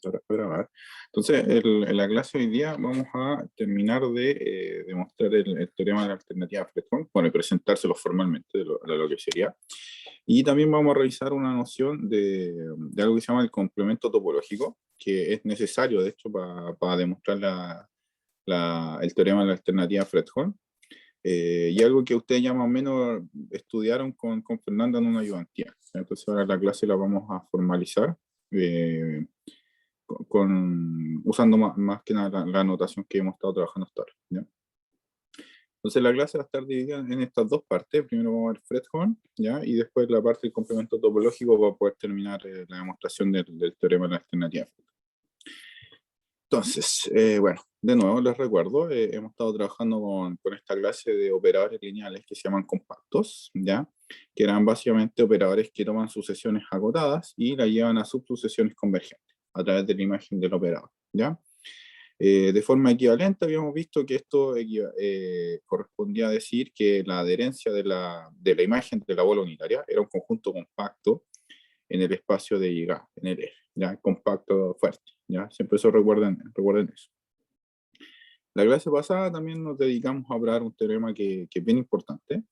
ahora a grabar. Entonces, en la clase hoy día vamos a terminar de demostrar el teorema de la alternativa Fredholm, bueno, y presentárselo formalmente de lo que sería. Y también vamos a revisar una noción de algo que se llama el complemento topológico, que es necesario, de hecho, para demostrar el teorema de la alternativa Fredholm. Y algo que ustedes ya más o menos estudiaron con Fernanda en una ayudantía. Entonces ahora la clase la vamos a formalizar usando más que nada la notación que hemos estado trabajando hasta ahora, ¿ya? Entonces la clase va a estar dividida en estas dos partes. Primero vamos a ver Fredholm, ¿ya? Y después la parte del complemento topológico va a poder terminar la demostración del teorema de la alternativa. Entonces, bueno, de nuevo les recuerdo, hemos estado trabajando con esta clase de operadores lineales que se llaman compactos, ¿ya? Que eran básicamente operadores que toman sucesiones acotadas y la llevan a subsucesiones convergentes a través de la imagen del operador, ¿ya? De forma equivalente habíamos visto que esto correspondía a decir que la adherencia de la imagen de la bola unitaria era un conjunto compacto en el espacio de llegada, en el F, ¿ya? Compacto fuerte, ¿ya? Siempre eso recuerden eso. La clase pasada también nos dedicamos a hablar un teorema que es bien importante,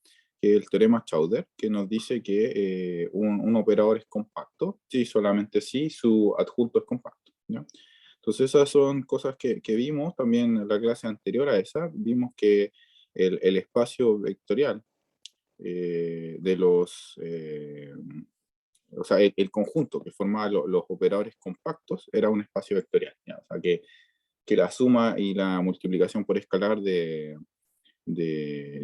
que es el teorema Chauder, que nos dice que un operador es compacto, si solamente si su adjunto es compacto, ¿ya? Entonces esas son cosas que vimos también en la clase anterior a esa. Vimos que el espacio vectorial de o sea, el conjunto que formaba los operadores compactos era un espacio vectorial, ¿ya? O sea, que la suma y la multiplicación por escalar de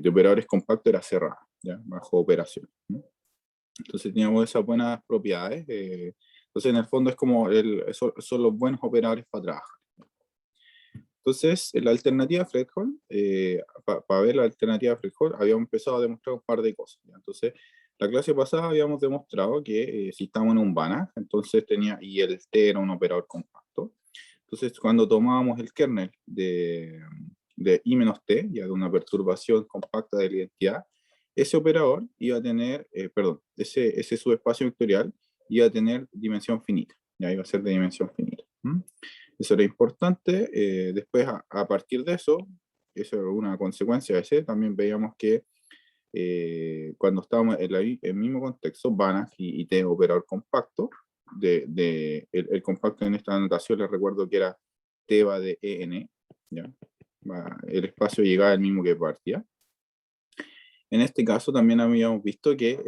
operadores compactos era cerrada, ¿ya? Bajo operación, ¿no? Entonces teníamos esas buenas propiedades. Entonces en el fondo es como son los buenos operadores para trabajar. Entonces, la alternativa Fredholm, para ver la alternativa Fredholm, habíamos empezado a demostrar un par de cosas, ¿ya? Entonces, la clase pasada habíamos demostrado que si estamos en un Banach, entonces y el T era un operador compacto. Entonces, cuando tomábamos el kernel de I menos T, ya de una perturbación compacta de la identidad, ese operador iba a tener, perdón, ese subespacio vectorial iba a tener dimensión finita, ya iba a ser de dimensión finita. Eso era importante. Después, a partir de eso, eso es una consecuencia de ese, también veíamos que cuando estábamos en el mismo contexto, Banach y T operador compacto, el compacto en esta anotación les recuerdo que era T va de EN, ¿ya? El espacio llegaba al mismo que partía. En este caso también habíamos visto que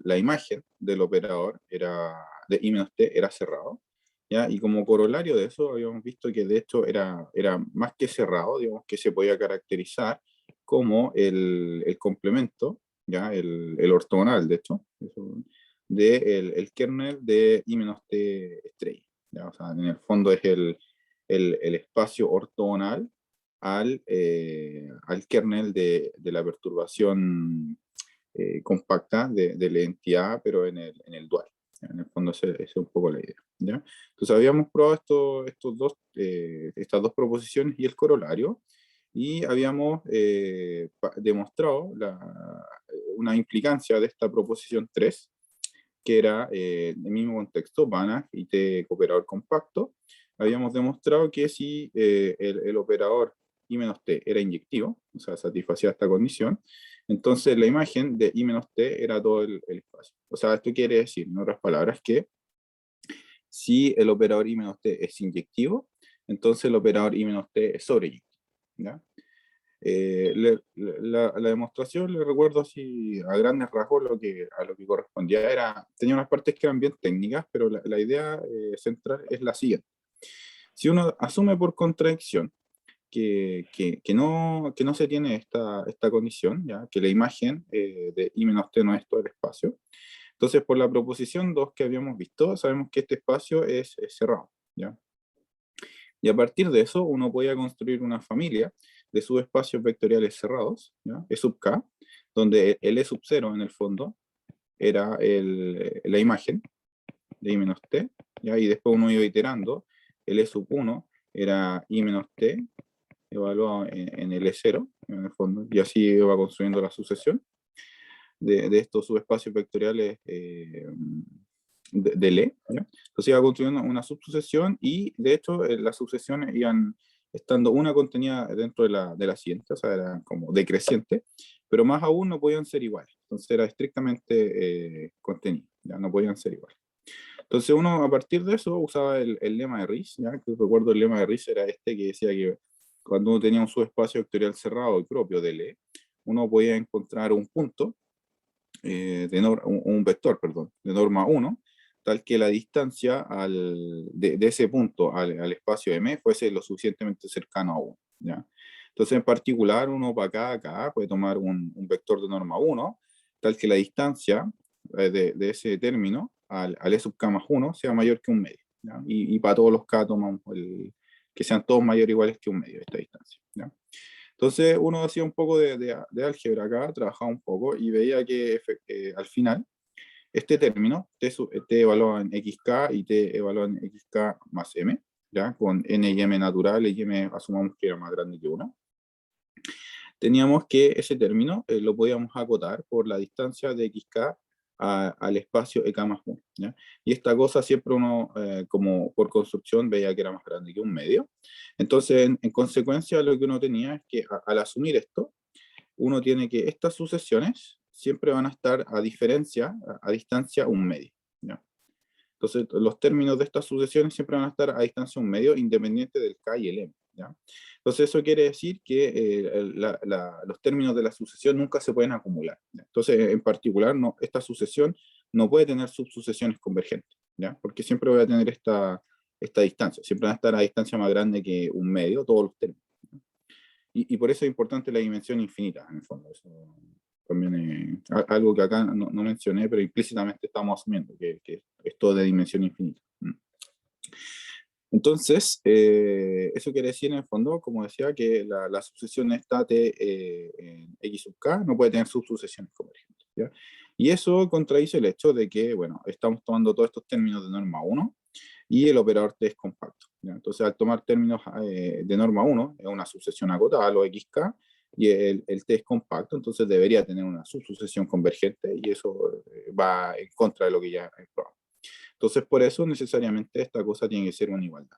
la imagen del operador de I menos T era cerrado, ¿ya? Y como corolario de eso habíamos visto que de hecho era más que cerrado, digamos que se podía caracterizar como el complemento, ¿ya? El ortogonal, de hecho, el kernel de I menos T estrella, ¿ya? O sea, en el fondo es el espacio ortogonal al kernel de la perturbación compacta de la entidad, pero en el dual. En el fondo esa es un poco la idea, ¿ya? Entonces habíamos probado estas dos proposiciones y el corolario, y habíamos demostrado una implicancia de esta proposición 3, que era el mismo contexto, Banach y T operador compacto. Habíamos demostrado que si el operador I menos T era inyectivo, o sea, satisfacía esta condición, entonces la imagen de I menos T era todo el espacio. O sea, esto quiere decir, en otras palabras, que si el operador I menos T es inyectivo, entonces el operador I menos T es sobreyectivo, ¿ya? La demostración, le recuerdo así a grandes rasgos a lo que correspondía, tenía unas partes que eran bien técnicas, pero la idea central es la siguiente. Si uno asume por contradicción que no se tiene esta condición, ¿ya? Que la imagen de I menos T no es todo el espacio, entonces por la proposición 2 que habíamos visto, sabemos que este espacio es cerrado, ¿ya? Y a partir de eso, uno podía construir una familia de subespacios vectoriales cerrados, ¿ya? E sub k, donde el E sub 0 en el fondo era la imagen de I menos T, ¿ya? Y después uno iba iterando, el E sub 1 era I menos T, evaluado en el E0, en el fondo, y así iba construyendo la sucesión de estos subespacios vectoriales de LE, ¿ya? Entonces iba construyendo una subsucesión y de hecho las sucesiones iban estando una contenida dentro de la siguiente, o sea, eran como decreciente, pero más aún no podían ser iguales. Entonces era estrictamente contenido, ya no podían ser iguales. Entonces uno a partir de eso usaba el lema de Rice, ¿ya? Que recuerdo el lema de Rice era este que decía que cuando uno tenía un subespacio vectorial cerrado y propio de LE, uno podía encontrar un punto un vector, perdón, de norma 1, tal que la distancia de ese punto al espacio M fuese lo suficientemente cercano a 1. ¿Ya? Entonces, en particular, uno para acá puede tomar un vector de norma 1, tal que la distancia de ese término al E sub k más 1 sea mayor que un medio. ¿Ya? Y para todos los K tomamos que sean todos mayores o iguales que un medio de esta distancia. ¿Ya? Entonces uno hacía un poco de álgebra acá, trabajaba un poco y veía que al final este término t evaluado en xk y t evaluado en xk más m, ¿ya? Con n y m natural y m asumamos que era más grande que 1. Teníamos que ese término lo podíamos acotar por la distancia de xk al espacio ek más 1. ¿Ya? Y esta cosa siempre uno, como por construcción, veía que era más grande que un medio. Entonces, en consecuencia, lo que uno tenía es que al asumir esto, uno tiene que estas sucesiones siempre van a estar a diferencia, a distancia un medio. ¿Ya? Entonces, los términos de estas sucesiones siempre van a estar a distancia un medio, independiente del K y el M. ¿Ya? Entonces, eso quiere decir que los términos de la sucesión nunca se pueden acumular. ¿Ya? Entonces, en particular, no, esta sucesión no puede tener subsucesiones convergentes, ¿ya? Porque siempre voy a tener esta distancia, siempre van a estar a distancia más grande que un medio, todos los términos. ¿Ya? Y por eso es importante la dimensión infinita, en el fondo. Eso también es algo que acá no mencioné, pero implícitamente estamos asumiendo que es todo de dimensión infinita. Entonces, eso quiere decir en el fondo, como decía, que la sucesión esta t en x sub k no puede tener subsucesiones convergentes. ¿Ya? Y eso contradice el hecho de que, bueno, estamos tomando todos estos términos de norma 1 y el operador t es compacto. ¿Ya? Entonces, al tomar términos de norma 1, es una sucesión acotada, lo xk, y el t es compacto, entonces debería tener una subsucesión convergente, y eso va en contra de lo que ya es probado. Entonces, por eso necesariamente esta cosa tiene que ser una igualdad.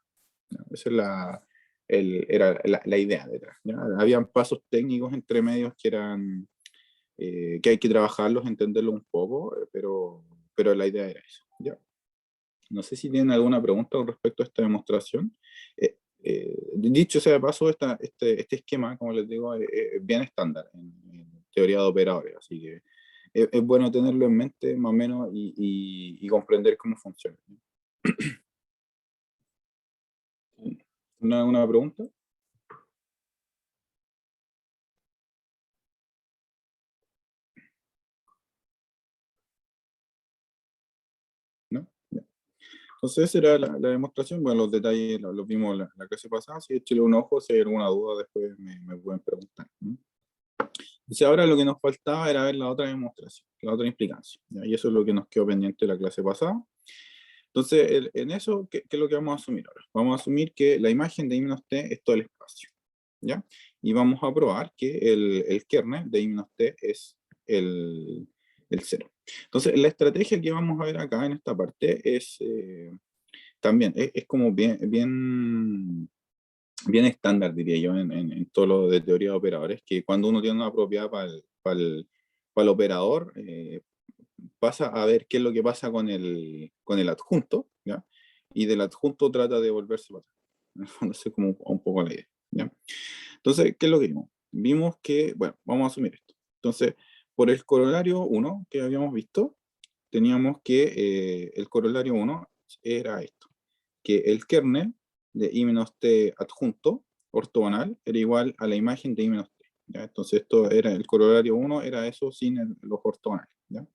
¿Ya? Esa es era la idea detrás. ¿Ya? Habían pasos técnicos entre medios que eran que hay que trabajarlos, entenderlos un poco, pero la idea era eso. ¿Ya? No sé si tienen alguna pregunta con respecto a esta demostración. Dicho sea de paso, este esquema, como les digo, es bien estándar en teoría de operadores, así que es bueno tenerlo en mente más o menos y comprender cómo funciona. ¿Una pregunta? ¿No? Ya. Entonces esa era la demostración. Bueno, los detalles los vimos en la clase pasada. Si échale un ojo, si hay alguna duda, después me pueden preguntar. ¿No? Entonces ahora lo que nos faltaba era ver la otra demostración, la otra implicancia. ¿Ya? Y eso es lo que nos quedó pendiente de la clase pasada. Entonces, en eso, ¿qué es lo que vamos a asumir ahora? Vamos a asumir que la imagen de I-T es todo el espacio. ¿Ya? Y vamos a probar que el kernel de I-T es el cero. Entonces, la estrategia que vamos a ver acá en esta parte es también, es como bien estándar, diría yo, en todo lo de teoría de operadores, que cuando uno tiene una propiedad para el operador, pasa a ver qué es lo que pasa con el adjunto, ¿ya? Y del adjunto trata de volverse para atrás. En el fondo, esa es como un poco la idea, ¿ya? Entonces, ¿qué es lo que vimos? Vimos que, bueno, vamos a asumir esto. Entonces, por el corolario 1 que habíamos visto, teníamos que el corolario 1 era esto, que el kernel de I-T adjunto ortogonal era igual a la imagen de I-T. ¿Ya? Entonces, esto era el corolario 1, era eso sin los ortogonales. ¿Ya?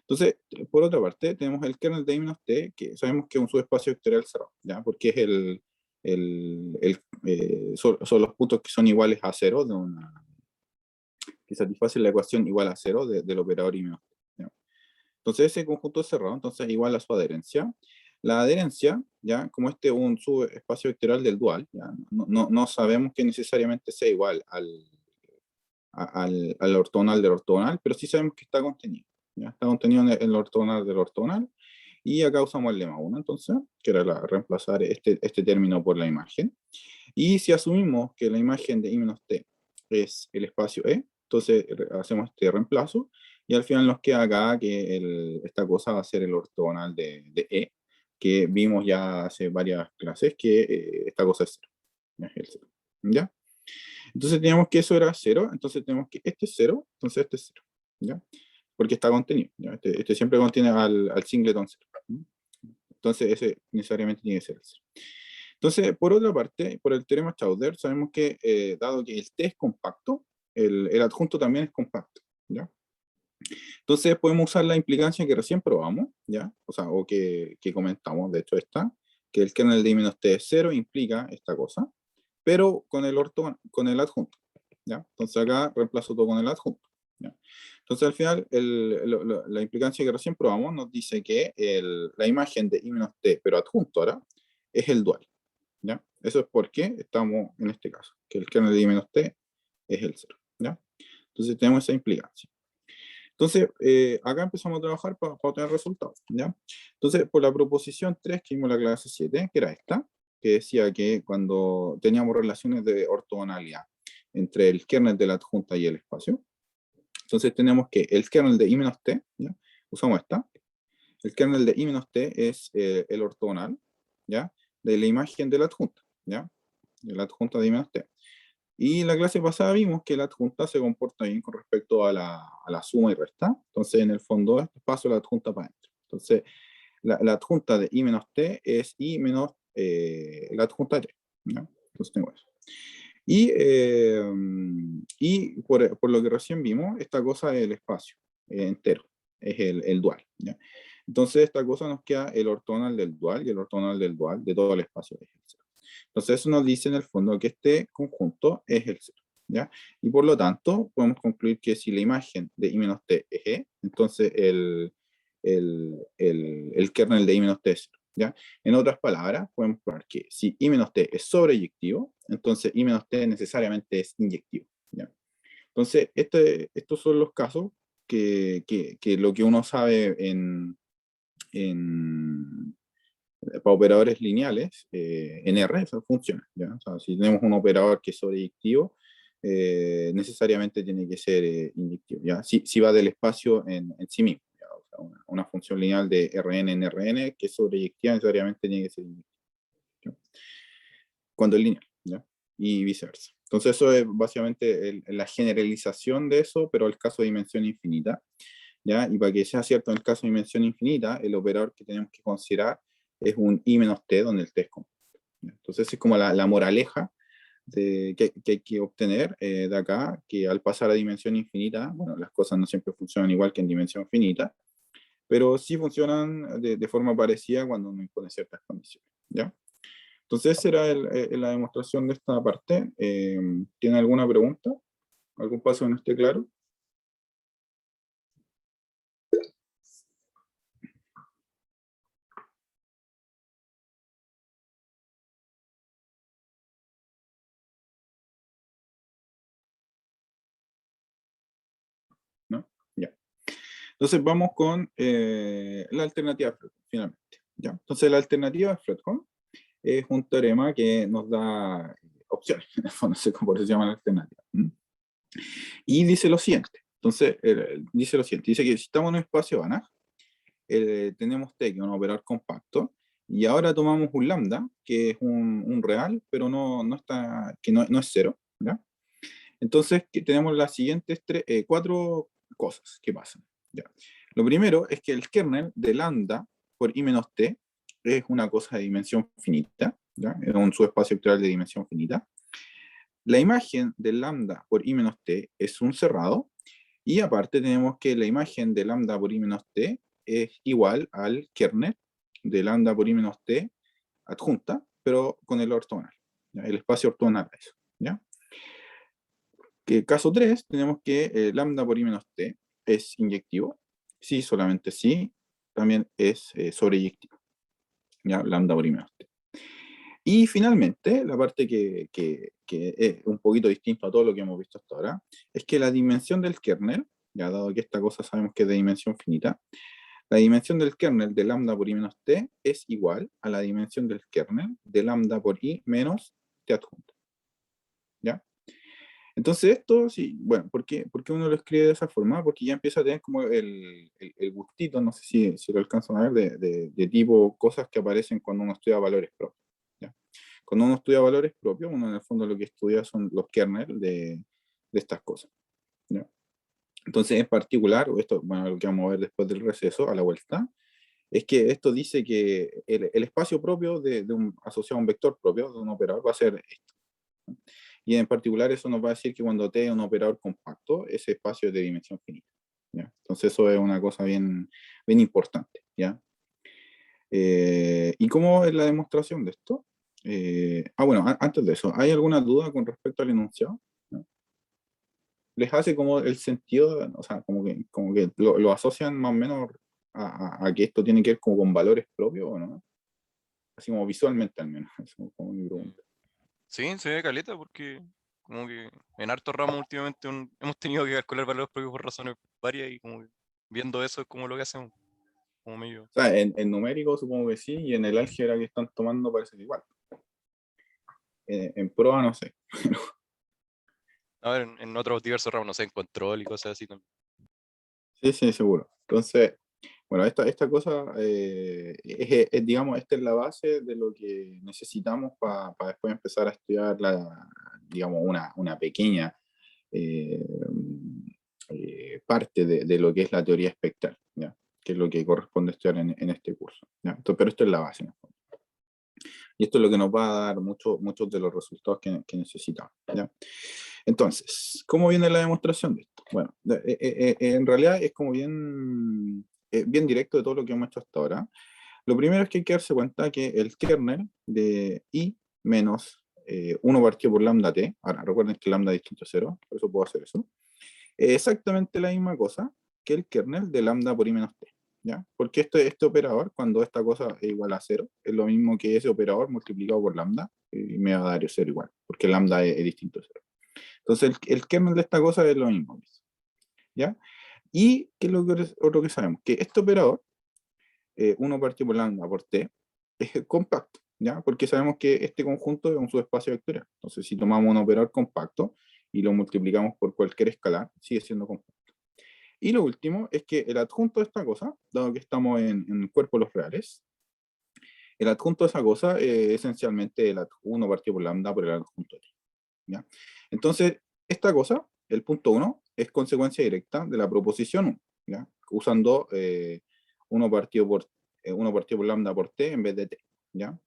Entonces, por otra parte, tenemos el kernel de I-T, que sabemos que es un subespacio vectorial cerrado, ¿ya? Porque es son los puntos que son iguales a cero, que satisfacen la ecuación igual a cero del operador I-T. ¿Ya? Entonces, ese conjunto es cerrado, entonces igual a su adherencia. La adherencia, ¿ya? Como este es un subespacio vectorial del dual, ¿ya? No sabemos que necesariamente sea igual al ortogonal del ortogonal, pero sí sabemos que está contenido. ¿Ya? Está contenido en el ortogonal del ortogonal. Y acá usamos el lema 1, entonces, que era reemplazar este término por la imagen. Y si asumimos que la imagen de I-T es el espacio E, entonces hacemos este reemplazo, y al final nos queda acá que esta cosa va a ser el ortogonal de E, que vimos ya hace varias clases que esta cosa es 0. Es el 0. ¿Ya? Entonces teníamos que eso era 0, entonces tenemos que este es 0, entonces este es 0. ¿Ya? Porque está contenido. ¿Ya? Este siempre contiene al singleton 0. Entonces ese necesariamente tiene que ser el 0. Entonces, por otra parte, por el teorema Chauder, sabemos que dado que el T es compacto, el adjunto también es compacto. ¿Ya? Entonces podemos usar la implicancia que recién probamos, ¿ya? O sea, o que comentamos, de hecho esta, que el kernel de I-T es 0 implica esta cosa, pero con con el adjunto, ¿ya? Entonces acá reemplazo todo con el adjunto, ¿ya? Entonces al final la implicancia que recién probamos nos dice que la imagen de I-T, pero adjunto ahora, es el dual, ¿ya? Eso es porque estamos en este caso, que el kernel de I-T es el 0, ¿ya? Entonces tenemos esa implicancia. Entonces, acá empezamos a trabajar para obtener resultados, ¿ya? Entonces, por la proposición 3 que vimos en la clase 7, que era esta, que decía que cuando teníamos relaciones de ortogonalidad entre el kernel de la adjunta y el espacio, entonces tenemos que el kernel de I-T, ¿ya? Usamos esta, el kernel de I-T es el ortogonal, ¿ya? De la imagen de la adjunta, ¿ya? De la adjunta de I-T. Y en la clase pasada vimos que la adjunta se comporta bien con respecto a la suma y resta. Entonces, en el fondo, paso la adjunta para adentro. Entonces, la adjunta de I menos T es I menos la adjunta de T, ¿no? Entonces tengo eso. Y por lo que recién vimos, esta cosa es el espacio entero, es el dual, ¿ya? Entonces, esta cosa nos queda el ortogonal del dual, y el ortogonal del dual de todo el espacio es el cero. Entonces, eso nos dice en el fondo que este conjunto es el cero, ¿ya? Y por lo tanto, podemos concluir que si la imagen de I menos T es E, entonces el kernel de I menos T es cero, ¿ya? En otras palabras, podemos probar que si I menos T es sobreyectivo, entonces I menos T necesariamente es inyectivo, ¿ya? Entonces, estos son los casos que lo que uno sabe para operadores lineales, en R, eso funciona, ¿ya? O sea, si tenemos un operador que es sobreyectivo, necesariamente tiene que ser inyectivo, ¿ya? Si va del espacio en sí mismo, ¿ya? O sea, una función lineal de Rn en Rn que es sobreyectiva necesariamente tiene que ser inyectiva, ¿ya? Cuando es lineal, ¿ya? Y viceversa. Entonces eso es básicamente la generalización de eso, pero el caso de dimensión infinita, ¿ya? Y para que sea cierto en el caso de dimensión infinita, el operador que tenemos que considerar es un I menos T, donde el T es compacto. Entonces es como la moraleja que hay que obtener de acá, que al pasar a dimensión infinita, bueno, las cosas no siempre funcionan igual que en dimensión finita, pero sí funcionan de forma parecida cuando uno impone ciertas condiciones, ¿ya? Entonces esa era la demostración de esta parte. ¿Tiene alguna pregunta? ¿Algún paso que no esté claro? ¿No? Ya. Entonces vamos con la alternativa de Fredholm, finalmente, ¿ya? Entonces la alternativa de Fredholm es un teorema que nos da opciones, en el fondo, no sé cómo se llama la alternativa. Y dice lo siguiente, entonces, dice lo siguiente, dice que si estamos en un espacio Banach, tenemos T, que es un operador compacto, y ahora tomamos un lambda, que es un real, pero no está, que no es cero, ¿ya? Entonces, que tenemos las siguientes cuatro cosas que pasan, ¿ya? Lo primero es que el kernel de lambda por I menos T es una cosa de dimensión finita, ¿ya? Es un subespacio vectorial de dimensión finita. La imagen de lambda por I menos T es un cerrado, y aparte tenemos que la imagen de lambda por I menos T es igual al kernel de lambda por I menos T adjunta, pero con el ortogonal, ¿ya? El espacio ortogonal a eso, ¿ya? Que caso 3 tenemos que lambda por I menos T es inyectivo, sí, solamente sí, también es sobreyectivo, ¿ya? Lambda por I menos T. Y finalmente, la parte que es un poquito distinto a todo lo que hemos visto hasta ahora, es que la dimensión del kernel, ya dado que esta cosa sabemos que es de dimensión finita, La dimensión del kernel de lambda por i menos t es igual a la dimensión del kernel de lambda por i menos t adjunto. ¿Ya? Entonces esto, sí, bueno, ¿por qué uno lo escribe de esa forma? Porque ya empieza a tener como el gustito, no sé si lo alcanzan a ver, de tipo cosas que aparecen cuando uno estudia valores propios. ¿Ya? Cuando uno estudia valores propios, uno en el fondo lo que estudia son los kernels de estas cosas. ¿Ya? Entonces, en particular, o esto, bueno, lo que vamos a ver después del receso, a la vuelta, es que esto dice que el espacio propio de un asociado a un vector propio de un operador va a ser esto. Y en particular eso nos va a decir que cuando T es un operador compacto, ese espacio es de dimensión finita. ¿Ya? Entonces eso es una cosa bien, bien importante. ¿Ya? ¿Y cómo es la demostración de esto? Bueno, antes de eso, ¿hay alguna duda con respecto al enunciado? ¿No? ¿Les hace como el sentido, o sea, como que lo asocian más o menos a que esto tiene que ver como con valores propios o no? Así como visualmente al menos, es como mi pregunta. Sí, se ve caleta porque como que en hartos ramos últimamente hemos tenido que calcular valores propios por razones varias y como que viendo eso es como lo que hacemos, como medio. O sea, en numérico supongo que sí, y en el álgebra que están tomando parece que igual. En prueba no sé. A ver, en otros diversos ramos, no sé, en control y cosas así también. Sí, sí, seguro. Entonces, bueno, esta cosa, digamos, esta es la base de lo que necesitamos para después empezar a estudiar, digamos, una pequeña eh, parte de lo que es la teoría espectral, ¿ya? Que es lo que corresponde estudiar en este curso. ¿Ya? Entonces, pero esto es la base, ¿no? Y esto es lo que nos va a dar muchos de los resultados que necesitamos. ¿Ya? Entonces, ¿cómo viene la demostración de esto? Bueno, en realidad es como bien directo de todo lo que hemos hecho hasta ahora. Lo primero es que hay que darse cuenta que el kernel de i menos 1 partido por lambda t, ahora recuerden que lambda es distinto a 0, por eso puedo hacer eso, es exactamente la misma cosa que el kernel de lambda por i menos t. ¿Ya? Porque este operador, cuando esta cosa es igual a 0, es lo mismo que ese operador multiplicado por lambda, y me va a dar 0 igual, porque lambda es distinto a 0. Entonces el kernel de esta cosa es lo mismo. ¿Ya? Y ¿qué es otro que sabemos? Que este operador, 1 partido por lambda por t, es compacto. ¿Ya? Porque sabemos que este conjunto es un subespacio vectorial. Entonces si tomamos un operador compacto y lo multiplicamos por cualquier escalar, sigue siendo compacto. Y lo último es que el adjunto de esta cosa, dado que estamos en el cuerpo de los reales, el adjunto de esa cosa es esencialmente el 1 partido por lambda por el adjunto t. ¿Ya? Entonces, esta cosa, el punto 1, es consecuencia directa de la proposición 1, ¿ya? Usando 1 partido por, 1 partido por lambda por t en vez de t. ¿Ya?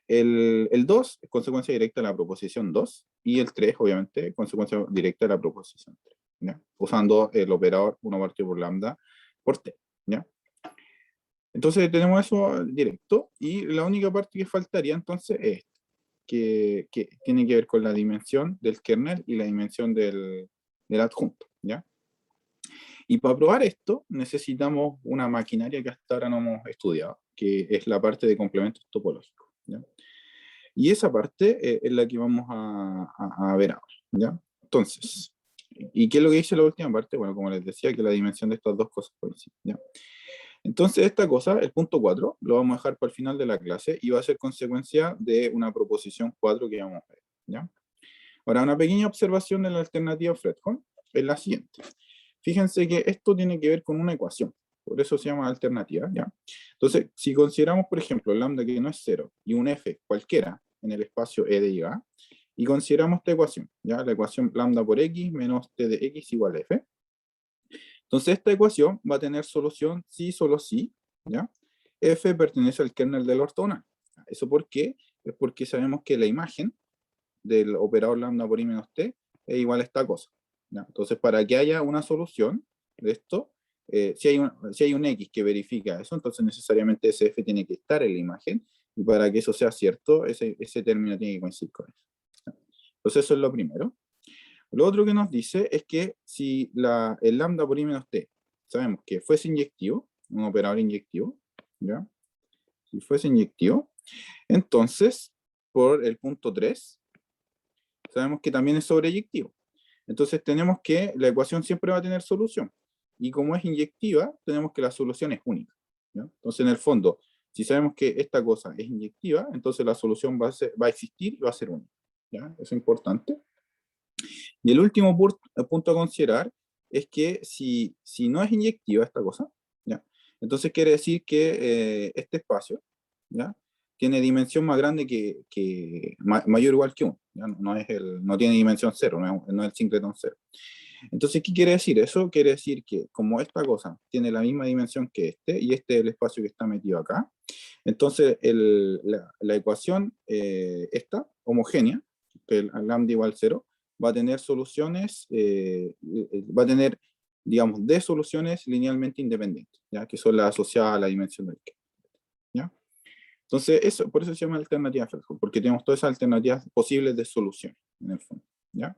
El 2 es consecuencia directa de la proposición 2 y el 3, obviamente, consecuencia directa de la proposición 3. ¿Ya? Usando el operador 1 partido por lambda por t. ¿Ya? Entonces tenemos eso directo y la única parte que faltaría entonces es esta, que tiene que ver con la dimensión del kernel y la dimensión del adjunto. ¿Ya? Y para probar esto necesitamos una maquinaria que hasta ahora no hemos estudiado, que es la parte de complementos topológicos. ¿Ya? Y esa parte es la que vamos a ver ahora. ¿Ya? Entonces, ¿y qué es lo que dice la última parte? Bueno, como les decía, que la dimensión de estas dos cosas coincide. ¿Ya? Entonces, esta cosa, el punto 4, lo vamos a dejar para el final de la clase y va a ser consecuencia de una proposición 4 que vamos a ver. ¿Ya? Ahora, una pequeña observación de la alternativa Fredholm es la siguiente. Fíjense que esto tiene que ver con una ecuación, por eso se llama alternativa. ¿Ya? Entonces, si consideramos, por ejemplo, lambda que no es 0 y un f cualquiera en el espacio E de A, y consideramos esta ecuación, ¿ya? La ecuación lambda por x menos t de x igual a f. Entonces esta ecuación va a tener solución si, solo si, ¿ya? F pertenece al kernel del ortogonal. ¿Eso por qué? Es porque sabemos que la imagen del operador lambda por i menos t es igual a esta cosa. ¿Ya? Entonces para que haya una solución de esto, si hay un x que verifica eso, entonces necesariamente ese f tiene que estar en la imagen, y para que eso sea cierto, ese término tiene que coincidir con eso. ¿Ya? Entonces eso es lo primero. Lo otro que nos dice es que si el lambda por i menos t, sabemos que fuese inyectivo, un operador inyectivo, ¿ya? Si fuese inyectivo, entonces, por el punto 3, sabemos que también es sobreyectivo. Entonces tenemos que la ecuación siempre va a tener solución. y como es inyectiva, tenemos que la solución es única, ¿ya? Entonces, en el fondo, si sabemos que esta cosa es inyectiva, entonces la solución va a existir y va a ser única, ¿ya? Eso es importante. Y el último punto a considerar es que si no es inyectiva esta cosa, ¿ya? Entonces quiere decir que este espacio, ¿ya? Tiene dimensión más grande mayor o igual que 1, ¿ya? No tiene dimensión 0, no es el singleton 0. Entonces, ¿qué quiere decir? Eso quiere decir que como esta cosa tiene la misma dimensión que este, y este es el espacio que está metido acá, entonces la ecuación esta, homogénea, que el lambda igual 0, va a tener soluciones, va a tener, digamos, de soluciones linealmente independientes, ¿ya? Que son las asociadas a la dimensión del que, ¿ya? Entonces, por eso se llama alternativa Fredholm, porque tenemos todas esas alternativas posibles de solución, en el fondo, ¿ya?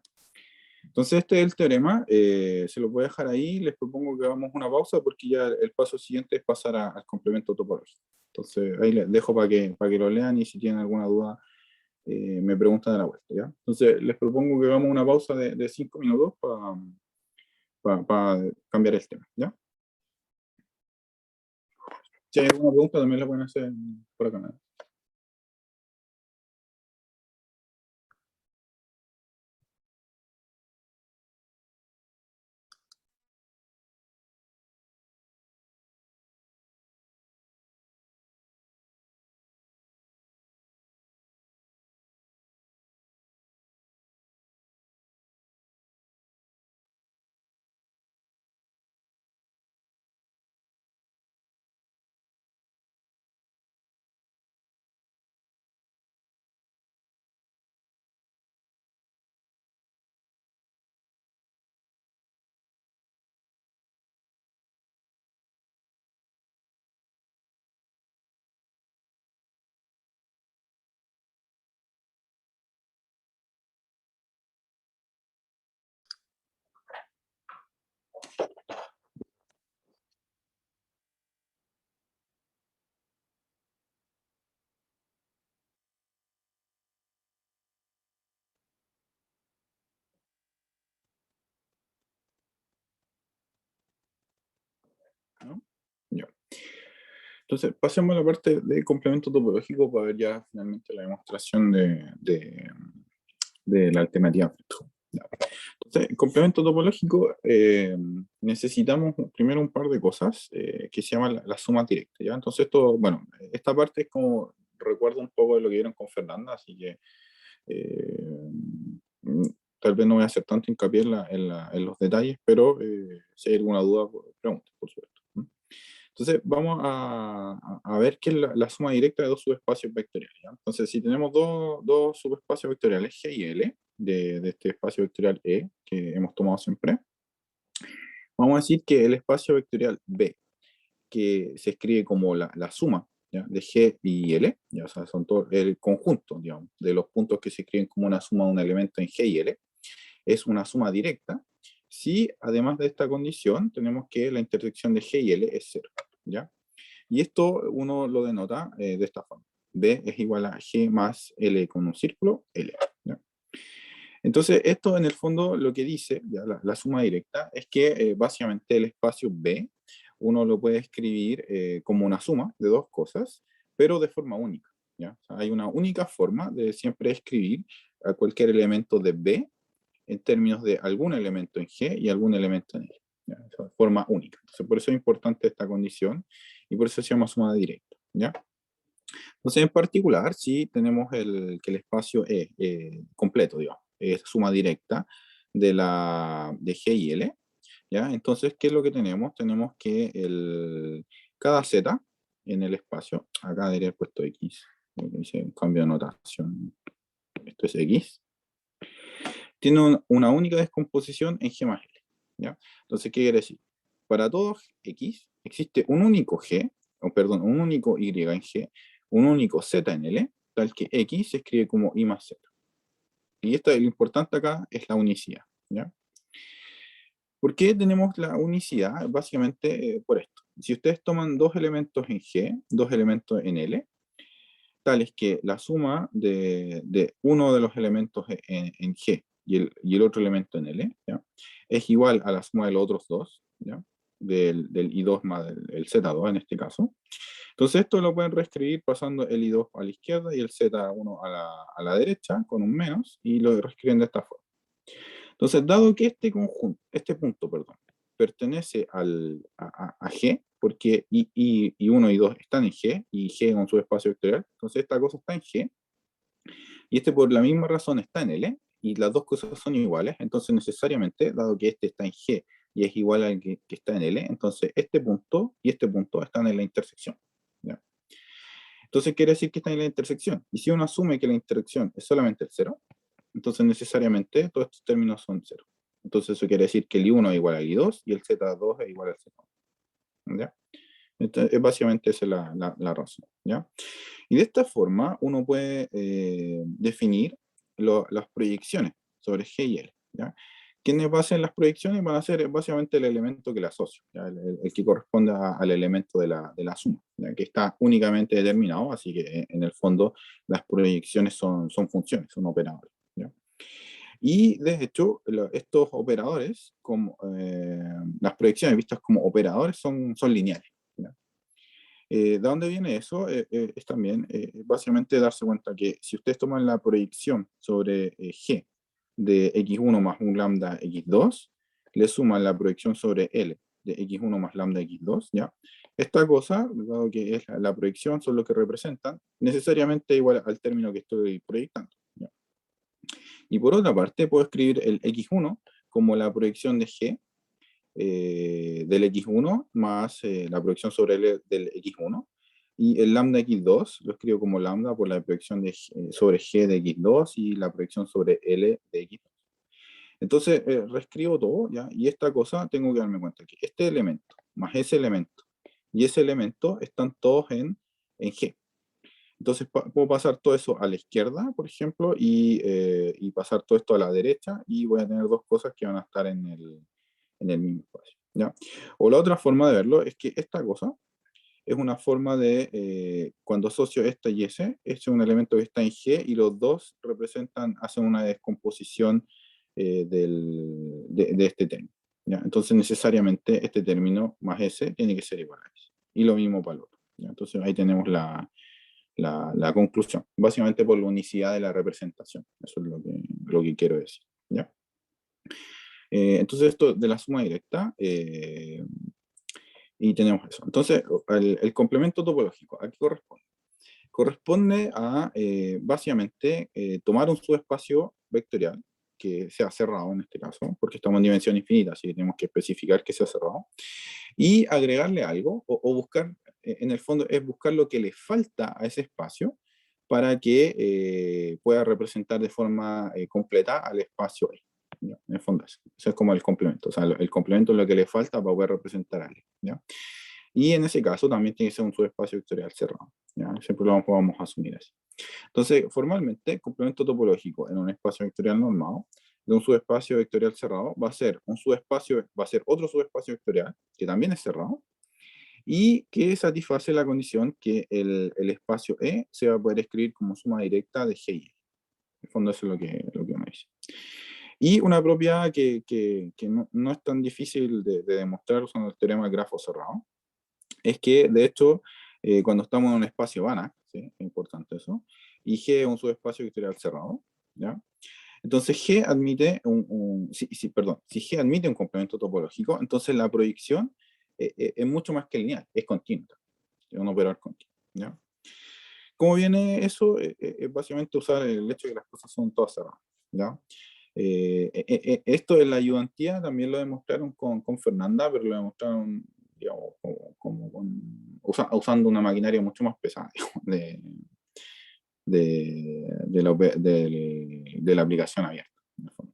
Entonces, este es el teorema, se lo voy a dejar ahí, les propongo que hagamos una pausa, porque ya el paso siguiente es pasar al complemento topológico. Entonces, ahí les dejo para que lo lean, y si tienen alguna duda, me preguntan a la vuelta, ¿ya? Entonces, les propongo que hagamos una pausa de 5 minutos para cambiar el tema, ¿ya? Si hay alguna pregunta, también la pueden hacer por acá, ¿no? ¿No? Ya. Entonces, pasemos a la parte de complemento topológico para ver ya finalmente la demostración de la alternativa. Ya. Entonces, en complemento topológico necesitamos primero un par de cosas que se llaman la suma directa, ¿ya? Entonces, bueno, esta parte es como, recuerdo un poco de lo que vieron con Fernanda, así que mm, tal vez no voy a hacer tanto hincapié en los detalles, pero si hay alguna duda, pregunten, por supuesto. Entonces, vamos a ver qué es la suma directa de dos subespacios vectoriales, ¿ya? Entonces, si tenemos dos subespacios vectoriales G y L, de este espacio vectorial E, que hemos tomado siempre, vamos a decir que el espacio vectorial B, que se escribe como la suma, ¿ya? De G y L, ¿ya? O sea, son todo el conjunto, digamos, de los puntos que se escriben como una suma de un elemento en G y L, es una suma directa, si además de esta condición tenemos que la intersección de G y L es 0, ¿ya? Y esto uno lo denota de esta forma. B es igual a G más L con un círculo, L, ¿ya? Entonces, esto en el fondo lo que dice, ya la suma directa, es que básicamente el espacio B uno lo puede escribir como una suma de dos cosas, pero de forma única, ¿ya? O sea, hay una única forma de siempre escribir a cualquier elemento de B en términos de algún elemento en G y algún elemento en L, ¿ya? O sea, forma única. Entonces, por eso es importante esta condición y por eso se llama suma directa, ¿ya? Entonces, en particular, si tenemos que el espacio es completo, digamos, es suma directa de G y L, ¿ya? Entonces, ¿qué es lo que tenemos? Tenemos que cada Z en el espacio, acá debería haber puesto X, dice un cambio de notación, esto es X, tiene una única descomposición en G más L, ¿ya? Entonces, ¿qué quiere decir? Para todo X existe un único G, o perdón, un único Y en G, un único Z en L, tal que X se escribe como I más Z. Y esto, lo importante acá es la unicidad, ¿ya? ¿Por qué tenemos la unicidad? Básicamente por esto. Si ustedes toman dos elementos en G, dos elementos en L, tales que la suma de uno de los elementos en G y el otro elemento en L, ¿ya? Es igual a la suma de los otros dos, ¿ya? del I2 más el Z2 en este caso. Entonces esto lo pueden reescribir pasando el I2 a la izquierda y el Z1 a la derecha con un menos y lo reescriben de esta forma. Entonces, dado que este punto, perdón, pertenece a G, porque I1 y 2 están en G, y G con su espacio vectorial, entonces esta cosa está en G, y este por la misma razón está en L, y las dos cosas son iguales, entonces necesariamente, dado que este está en G y es igual al que está en L, entonces este punto y este punto están en la intersección. ¿Ya? Entonces quiere decir que están en la intersección, y si uno asume que la intersección es solamente el cero, entonces necesariamente todos estos términos son cero. Entonces eso quiere decir que el I1 es igual al I2 y el Z2 es igual al Z1. ¿Ya? Entonces, básicamente esa es la razón. ¿Ya? Y de esta forma uno puede definir las proyecciones sobre G y L. ¿Ya? ¿Quiénes hacen las proyecciones? Van a ser básicamente el elemento que le asocio, ¿ya? El que corresponde al elemento de la suma, ¿ya? Que está únicamente determinado, así que en el fondo las proyecciones son funciones, son operadores. ¿Ya? Y de hecho, estos operadores, como las proyecciones vistas como operadores, son lineales. ¿Ya? ¿De dónde viene eso? Es también básicamente darse cuenta que si ustedes toman la proyección sobre G de x1 más un lambda x2, le suman la proyección sobre L de x1 más lambda x2, ¿ya? Esta cosa, dado que es la proyección, son lo que representan, necesariamente igual al término que estoy proyectando. ¿Ya? Y por otra parte, puedo escribir el x1 como la proyección de G del x1 más la proyección sobre L del x1. Y el lambda x2 lo escribo como lambda por la proyección sobre G de x2 y la proyección sobre L de x2. Entonces, reescribo todo, ¿ya? Y esta cosa tengo que darme cuenta que este elemento más ese elemento y ese elemento están todos en G. Entonces puedo pasar todo eso a la izquierda, por ejemplo, y pasar todo esto a la derecha, y voy a tener dos cosas que van a estar en el mismo espacio. ¿Ya? O la otra forma de verlo es que esta cosa es una forma de, cuando asocio esta y ese, este es un elemento que está en G, y los dos hacen una descomposición de este término. ¿Ya? Entonces necesariamente este término más ese tiene que ser igual a ese. Y lo mismo para el otro. ¿Ya? Entonces ahí tenemos la conclusión, básicamente por la unicidad de la representación. Eso es lo que quiero decir. ¿Ya? Entonces esto de la suma directa, y tenemos eso. Entonces el complemento topológico, ¿a qué corresponde? Corresponde a básicamente tomar un subespacio vectorial que sea cerrado en este caso, porque estamos en dimensión infinita, así que tenemos que especificar que sea cerrado, y agregarle algo, o buscar, en el fondo es buscar lo que le falta a ese espacio para que pueda representar de forma completa al espacio E. ¿Ya? En el fondo eso es como el complemento, o sea, el complemento es lo que le falta para poder representar a E. ¿Ya? Y en ese caso también tiene que ser un subespacio vectorial cerrado. ¿Ya? Siempre lo vamos a asumir así. Entonces, formalmente, el complemento topológico en un espacio vectorial normado de un subespacio vectorial cerrado va a ser otro subespacio vectorial que también es cerrado y que satisface la condición que el espacio E se va a poder escribir como suma directa de G y E. En el fondo eso es lo que uno dice. Y una propiedad que no es tan difícil de demostrar usando el teorema del grafo cerrado es que, de hecho, cuando estamos en un espacio Banach, ¿sí? Es importante eso, y G es un subespacio vectorial cerrado, ¿ya? Entonces G admite si G admite un complemento topológico, entonces la proyección es mucho más que lineal, es continua, es un operador continuo, ¿ya? ¿Cómo viene eso? Es básicamente usar el hecho de que las cosas son todas cerradas, ¿ya? Esto de la ayudantía también lo demostraron con Fernanda, pero lo demostraron, digamos, usando una maquinaria mucho más pesada, digamos, de la aplicación abierta. En el fondo.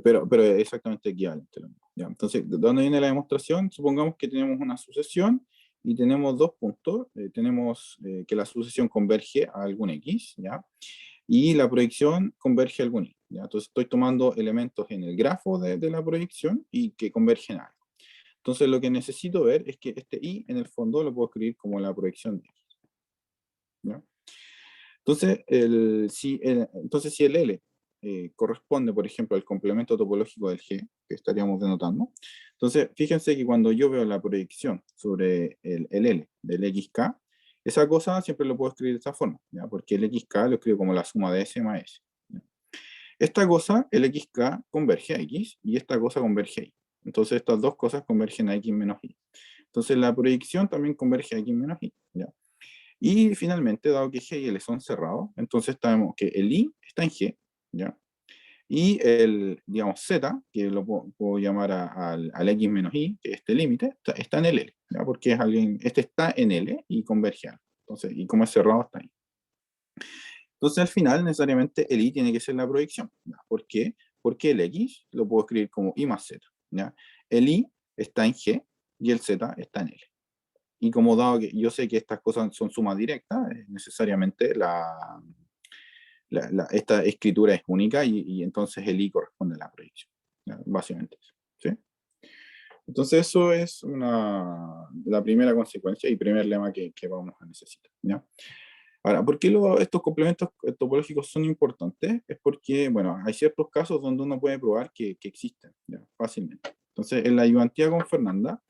Pero es exactamente equivalente. ¿Ya? Entonces, ¿de dónde viene la demostración? Supongamos que tenemos una sucesión y tenemos dos puntos. Tenemos que la sucesión converge a algún X, ¿ya? Y la proyección converge a algún Y. ¿Ya? Entonces estoy tomando elementos en el grafo de la proyección y que convergen a algo. Entonces lo que necesito ver es que este Y en el fondo lo puedo escribir como la proyección de X. ¿Ya? Entonces, si el L corresponde, por ejemplo, al complemento topológico del G, que estaríamos denotando. Entonces, fíjense que cuando yo veo la proyección sobre el L del XK, esa cosa siempre lo puedo escribir de esta forma, ¿ya? Porque el XK lo escribo como la suma de S más S. ¿Ya? Esta cosa, el XK, converge a X, y esta cosa converge a Y. Entonces, estas dos cosas convergen a X menos Y. Entonces, la proyección también converge a X menos Y. ¿Ya? Y finalmente, dado que G y L son cerrados, entonces sabemos que el I está en G, ¿ya? Y el, digamos, Z, que lo puedo llamar al X menos Y, que este límite, está en el L, ¿ya? Porque es alguien, este está en L y converge a L. Entonces, y como es cerrado, está ahí. Entonces, al final, necesariamente, el I tiene que ser la proyección, ¿ya? ¿Por qué? Porque el X lo puedo escribir como I más Z, ¿ya? El I está en G y el Z está en L. Y como dado que yo sé que estas cosas son sumas directas, necesariamente esta escritura es única y entonces el I corresponde a la proyección. ¿Ya? Básicamente eso. ¿Sí? Entonces eso es la primera consecuencia y primer lema que vamos a necesitar. ¿Ya? Ahora, ¿por qué estos complementos topológicos son importantes? Es porque, bueno, hay ciertos casos donde uno puede probar que existen, ¿ya? Fácilmente. Entonces, en la ayudantía con Fernanda,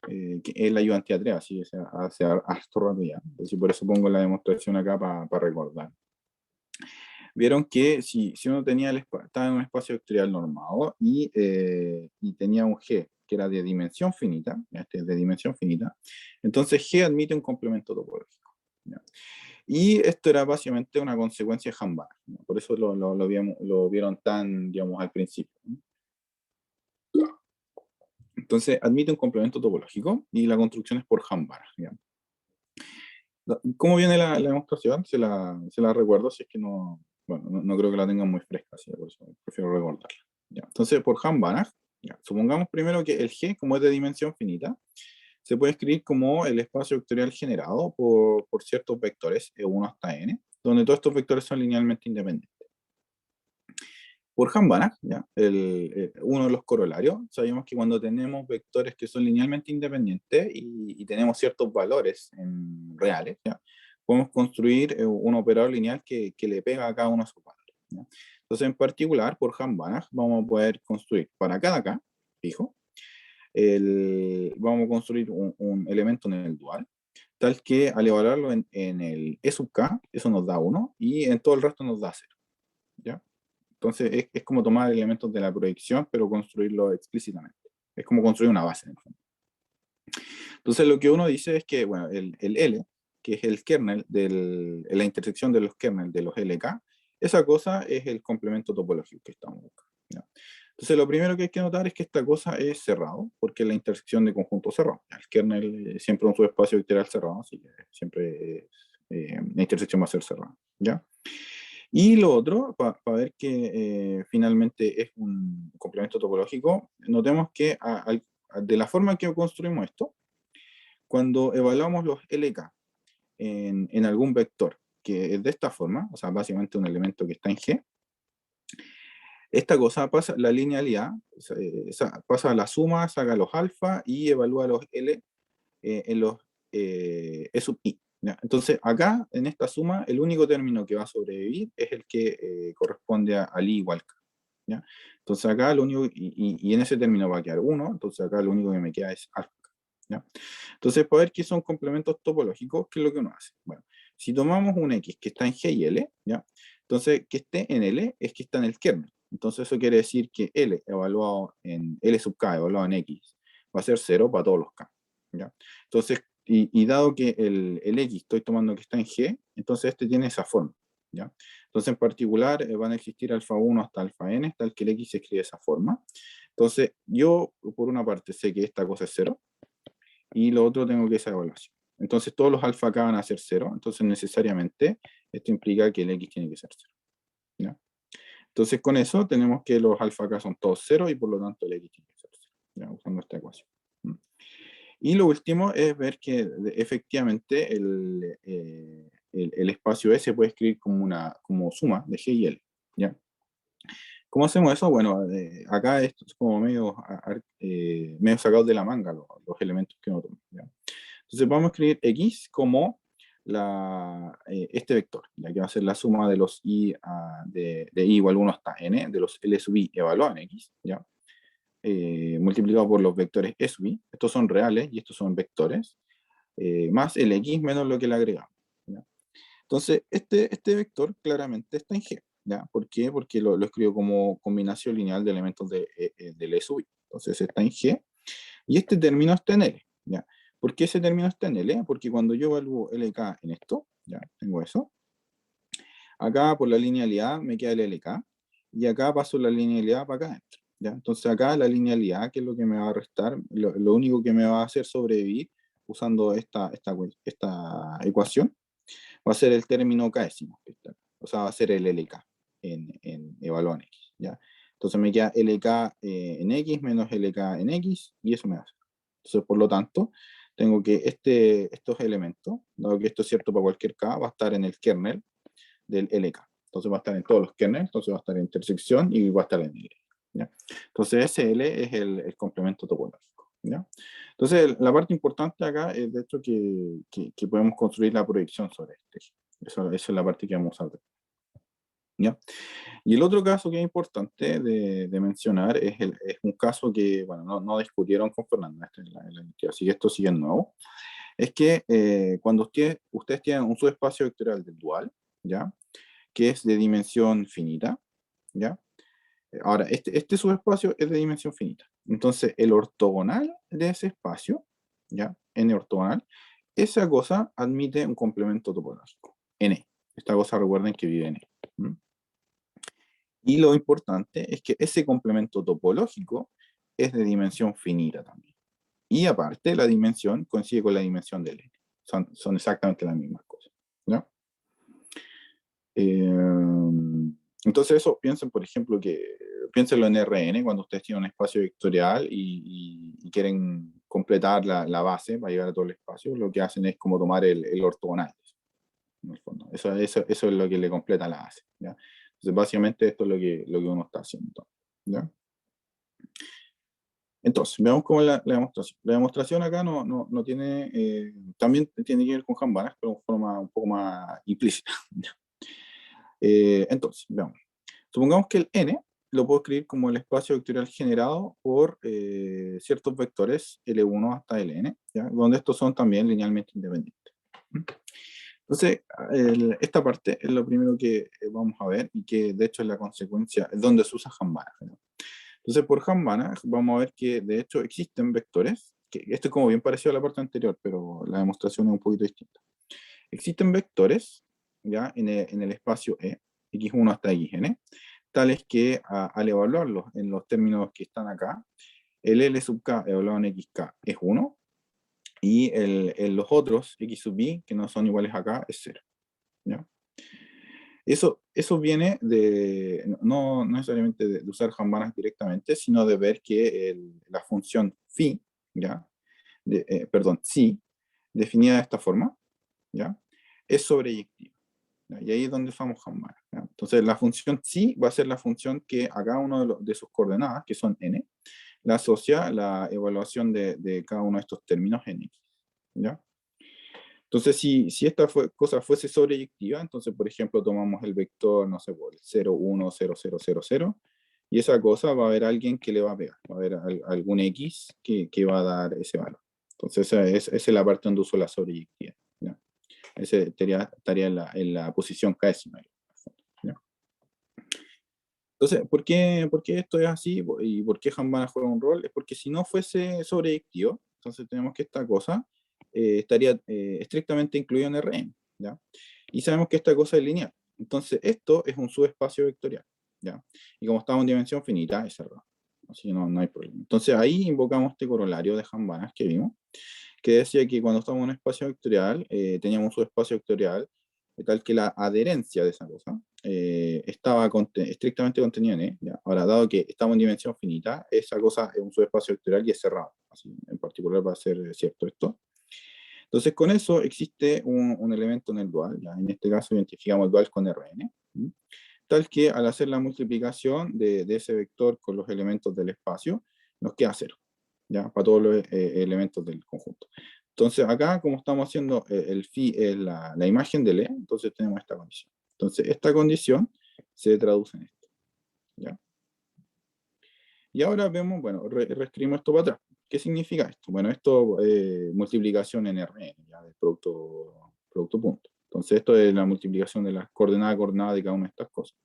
que es la ayudantía 3, así hace harto rato ya. Entonces, por eso pongo la demostración acá para recordar. Vieron que si uno estaba en un espacio vectorial normado y tenía un G que era de dimensión finita, este es de dimensión finita, entonces G admite un complemento topológico. ¿Ya? Y esto era básicamente una consecuencia de Hambach, ¿no? Por eso lo vieron tan, digamos, al principio, ¿no? Entonces admite un complemento topológico y la construcción es por Hambach. ¿Cómo viene la demostración? Se la recuerdo, si es que no, bueno, no creo que la tengan muy fresca, así que por eso prefiero recordarla. ¿Ya? Entonces, por Hambach, supongamos primero que el G, como es de dimensión finita, se puede escribir como el espacio vectorial generado por ciertos vectores, E1 hasta N, donde todos estos vectores son linealmente independientes. Por Hambach, uno de los corolarios, sabemos que cuando tenemos vectores que son linealmente independientes y tenemos ciertos valores reales, ¿ya? Podemos construir un operador lineal que le pega a cada uno de esos valores. ¿Ya? Entonces, en particular, por Hambach, vamos a poder construir para cada K, fijo, vamos a construir un elemento en el dual, tal que al evaluarlo en el E sub K, eso nos da 1, y en todo el resto nos da 0. ¿Ya? Entonces es como tomar elementos de la proyección, pero construirlo explícitamente. Es como construir una base, en el fondo. Entonces lo que uno dice es que, bueno, el L, que es el kernel, la intersección de los kernels de los LK, esa cosa es el complemento topológico que estamos buscando. ¿Ya? Entonces lo primero que hay que notar es que esta cosa es cerrado, porque es la intersección de conjuntos cerrados. El kernel siempre es un subespacio vectorial cerrado, así que siempre la intersección va a ser cerrada. ¿Ya? Y lo otro, para ver que finalmente es un complemento topológico, notemos que de la forma que construimos esto, cuando evaluamos los LK en algún vector que es de esta forma, o sea, básicamente un elemento que está en G, esta cosa pasa, la linealidad, pasa a la suma, saca los alfa y evalúa los L en los E sub I. ¿Ya? Entonces, acá, en esta suma, el único término que va a sobrevivir es el que corresponde al I igual K. ¿Ya? Entonces, acá lo único, y en ese término va a quedar 1, entonces acá lo único que me queda es alfa. ¿Ya? Entonces, para ver qué son complementos topológicos, ¿qué es lo que uno hace? Bueno, si tomamos un X que está en G y L, ¿ya? Entonces, que esté en L es que está en el kernel. Entonces, eso quiere decir que L evaluado en L sub K evaluado en X va a ser 0 para todos los K. ¿Ya? Entonces, y dado que el X estoy tomando que está en G, entonces este tiene esa forma. ¿Ya? Entonces, en particular, van a existir alfa 1 hasta alfa n, tal que el X se escribe de esa forma. Entonces, yo, por una parte, sé que esta cosa es 0, y lo otro tengo que esa evaluación. Entonces, todos los alfa K van a ser 0, entonces necesariamente esto implica que el X tiene que ser 0. ¿Ya? Entonces, con eso tenemos que los alfa K son todos 0 y por lo tanto el X tiene que ser 0, ¿ya? Usando esta ecuación. Y lo último es ver que efectivamente el espacio S se puede escribir como suma de G y L. ¿Ya? ¿Cómo hacemos eso? Bueno, acá esto es como medio sacado de la manga los elementos que uno toma. ¿Ya? Entonces vamos a escribir X como este vector, ya que va a ser la suma de los I de i igual 1 hasta n, de los L sub i evaluados en X, ¿ya? Multiplicado por los vectores E sub i, estos son reales y estos son vectores, más el X menos lo que le agregamos, ¿ya? Entonces, este vector claramente está en G, ¿ya? ¿Por qué? Porque lo escribo como combinación lineal de elementos del E sub i. Entonces está en G, y este término está en L, ¿ya? ¿Por qué ese término está en L? Porque cuando yo evalúo LK en esto, ya tengo eso, acá por la linealidad me queda el LK, y acá paso la linealidad para acá adentro, ¿ya? Entonces acá la linealidad, que es lo que me va a restar, lo único que me va a hacer sobrevivir usando esta ecuación, va a ser el término késimo, o sea, va a ser el LK en evaluado en X, ¿ya? Entonces me queda LK en X menos LK en X, y eso me hace. Entonces, por lo tanto, tengo que estos elementos, dado que esto es cierto para cualquier K, va a estar en el kernel del LK. Entonces va a estar en todos los kernels, entonces va a estar en intersección y va a estar en L, ¿ya? Entonces SL es el complemento topológico, ¿ya? Entonces la parte importante acá es de hecho que podemos construir la proyección sobre este eje. Esa es la parte que vamos a ver, ¿ya? Y el otro caso que es importante de mencionar es un caso que, bueno, no discutieron con Fernando en la universidad, así que esto sigue nuevo. Es que cuando ustedes tienen un subespacio vectorial del dual, ¿ya? Que es de dimensión finita, ¿ya? Ahora, este subespacio es de dimensión finita. Entonces, el ortogonal de ese espacio, ¿ya? N ortogonal, esa cosa admite un complemento topológico, N. Esta cosa recuerden que vive en E. ¿Mm? Y lo importante es que ese complemento topológico es de dimensión finita también. Y aparte, la dimensión coincide con la dimensión del N. Son exactamente las mismas cosas, ¿ya? Entonces eso, piensen, por ejemplo, piénsenlo en RN, cuando ustedes tienen un espacio vectorial y quieren completar la base para llegar a todo el espacio, lo que hacen es como tomar el ortogonal, en el fondo. Eso es lo que le completa la base, ¿ya? Entonces, básicamente esto es lo que uno está haciendo, ¿ya? Entonces, veamos cómo es la demostración. La demostración acá no tiene, también tiene que ver con Hambana, pero de forma un poco más implícita. Entonces, veamos. Supongamos que el n lo puedo escribir como el espacio vectorial generado por ciertos vectores L1 hasta Ln, ¿ya? Donde estos son también linealmente independientes. Entonces, esta parte es lo primero que vamos a ver y que de hecho es la consecuencia, es donde se usa Hambana, ¿no? Entonces, por Hambana vamos a ver que de hecho existen vectores, que esto es como bien parecido a la parte anterior, pero la demostración es un poquito distinta. Existen vectores, ¿ya? En el espacio E, x1 hasta xn, tales que al evaluarlos en los términos que están acá, el L sub k evaluado en xk es 1, y los otros x sub i, que no son iguales acá, es 0, ¿ya? Eso viene no necesariamente de usar Hambana directamente, sino de ver que la función phi, ¿ya? Perdón, psi, definida de esta forma, ¿ya? Es sobreyectiva, ¿ya? Y ahí es donde usamos Hambana, ¿ya? Entonces la función psi va a ser la función que a cada uno de sus coordenadas, que son n, la asocia la evaluación de cada uno de estos términos en x, ¿ya? Entonces, si esta cosa fuese sobreyectiva, entonces, por ejemplo, tomamos el vector, no sé, por el 0, 1, 0, 0, 0, 0, y esa cosa va a haber alguien que le va a pegar, va a haber algún x que va a dar ese valor. Entonces, esa es la parte donde uso la sobreyectiva, ¿ya? Ese estaría en la posición késima, ¿ya? Entonces, ¿por qué esto es así y por qué Hambana juega un rol? Es porque si no fuese sobreyectivo, entonces tenemos que esta cosa estaría estrictamente incluido en Rn, ¿ya? Y sabemos que esta cosa es lineal. Entonces, esto es un subespacio vectorial, ¿ya? Y como estamos en dimensión finita, es cerrado. Así que no hay problema. Entonces, ahí invocamos este corolario de Hambana que vimos, que decía que cuando estamos en un espacio vectorial, teníamos un subespacio vectorial tal que la adherencia de esa cosa estaba estrictamente contenida en E, ¿ya? Ahora, dado que estamos en dimensión finita, esa cosa es un subespacio vectorial y es cerrado. Así, en particular va a ser cierto esto. Entonces, con eso existe un elemento en el dual, ¿ya? En este caso identificamos el dual con Rn, ¿sí? Tal que al hacer la multiplicación de ese vector con los elementos del espacio, nos queda 0, ¿ya? Para todos los elementos del conjunto. Entonces, acá, como estamos haciendo el phi es la imagen de E, entonces tenemos esta condición. Entonces, esta condición se traduce en esto. ¿Ya? Y ahora vemos, bueno, reescribimos esto para atrás. ¿Qué significa esto? Bueno, esto multiplicación en Rn, ¿ya? Del producto punto. Entonces esto es la multiplicación de las coordenadas de cada una de estas cosas.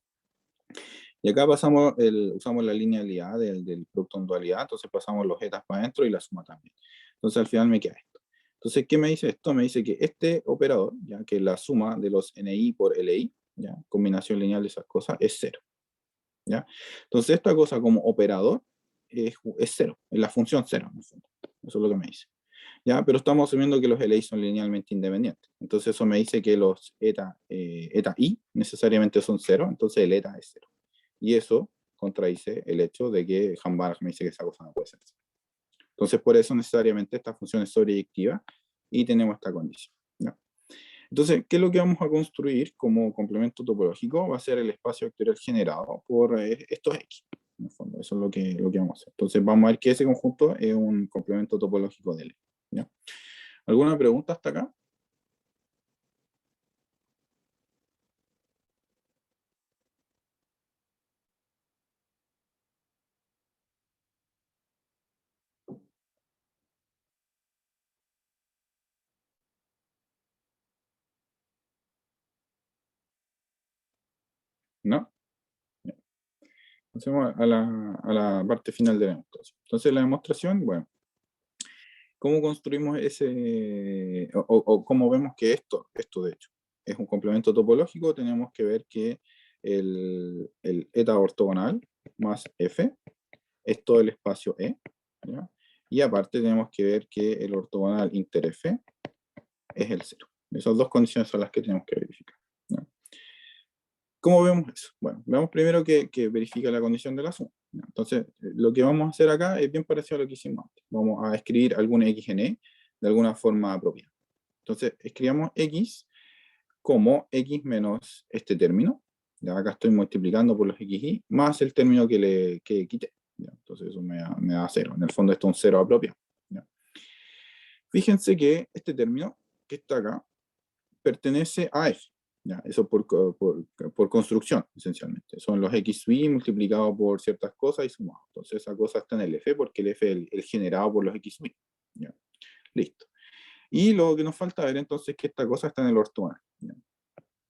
Y acá usamos la linealidad del producto en dualidad, entonces pasamos los etas para adentro y la suma también. Entonces al final me queda esto. Entonces, ¿qué me dice esto? Me dice que este operador, ya que la suma de los NI por LI, ya, combinación lineal de esas cosas, es cero. ¿Ya? Entonces esta cosa como operador es cero, es la función cero, en el fondo. Eso es lo que me dice. ¿Ya? Pero estamos asumiendo que los LI son linealmente independientes. Entonces eso me dice que los eta I necesariamente son cero, entonces el eta es cero. Y eso contradice el hecho de que Hamburg me dice que esa cosa no puede ser cero. Entonces por eso necesariamente esta función es sobreyectiva y tenemos esta condición. ¿Ya? Entonces, ¿qué es lo que vamos a construir como complemento topológico? Va a ser el espacio vectorial generado por estos X. En el fondo, eso es lo que vamos a hacer. Entonces, vamos a ver que ese conjunto es un complemento topológico de L. ¿Ya? ¿Alguna pregunta hasta acá? ¿No? Ya. Pasemos a la parte final de la demostración. Entonces, la demostración, bueno, ¿cómo construimos ese, o cómo vemos que esto de hecho es un complemento topológico? Tenemos que ver que el eta ortogonal más f es todo el espacio E, ¿ya? Y aparte tenemos que ver que el ortogonal inter f es el cero. Esas dos condiciones son las que tenemos que verificar, ¿ya? ¿Cómo vemos eso? Bueno, vemos primero que verifica la condición de la suma, ¿ya? Entonces, lo que vamos a hacer acá es bien parecido a lo que hicimos antes. Vamos a escribir algún x en E de alguna forma apropiada. Entonces, escribamos x como x menos este término. Ya acá estoy multiplicando por los xy más el término que quité. ¿Ya? Entonces eso me da cero. En el fondo esto es un cero apropiado. ¿Ya? Fíjense que este término que está acá pertenece a f. ¿Ya? Eso por construcción, esencialmente. Son los xy multiplicados por ciertas cosas y sumados. Entonces esa cosa está en el f porque el f es el generado por los xy. ¿Ya? Listo. Y lo que nos falta ver entonces es que esta cosa está en el ortogonal. ¿Ya?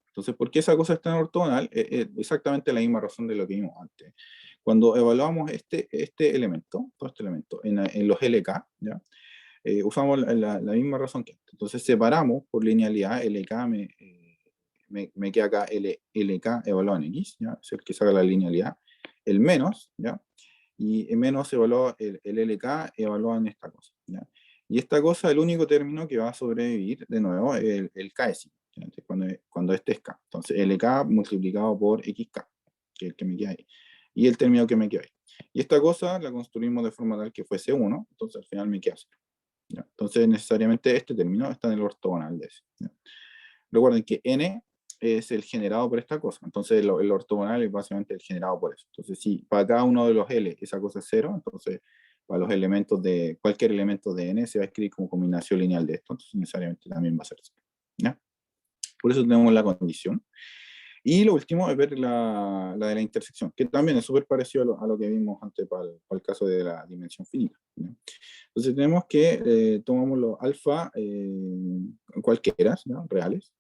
Entonces, ¿por qué esa cosa es tan ortogonal? Es exactamente la misma razón de lo que vimos antes. Cuando evaluamos este elemento, todo este elemento, en los LK, ¿ya? Usamos la misma razón que antes. Entonces, separamos por linealidad, LK me queda acá LK evaluado en X, ¿ya? Es el que saca la linealidad, el menos, ¿ya? Y el menos evaluado, el LK evaluado en esta cosa, ¿ya? Y esta cosa, el único término que va a sobrevivir, de nuevo, es el KS. Entonces, cuando este es K. Entonces, LK multiplicado por XK, que es el que me queda ahí. Y el término que me queda ahí. Y esta cosa la construimos de forma tal que fuese 1, entonces al final me queda 0. ¿Ya? Entonces, necesariamente este término está en el ortogonal de ese. ¿Ya? Recuerden que N es el generado por esta cosa, entonces el ortogonal es básicamente el generado por eso. Entonces, si para cada uno de los L esa cosa es 0, entonces para los elementos de cualquier elemento de N se va a escribir como combinación lineal de esto, entonces necesariamente también va a ser 0. ¿Ya? Por eso tenemos la condición. Y lo último es ver la de la intersección, que también es súper parecido a lo que vimos antes para el caso de la dimensión finita, ¿no? Entonces tenemos que tomamos los alfa cualquiera, ¿no? Reales,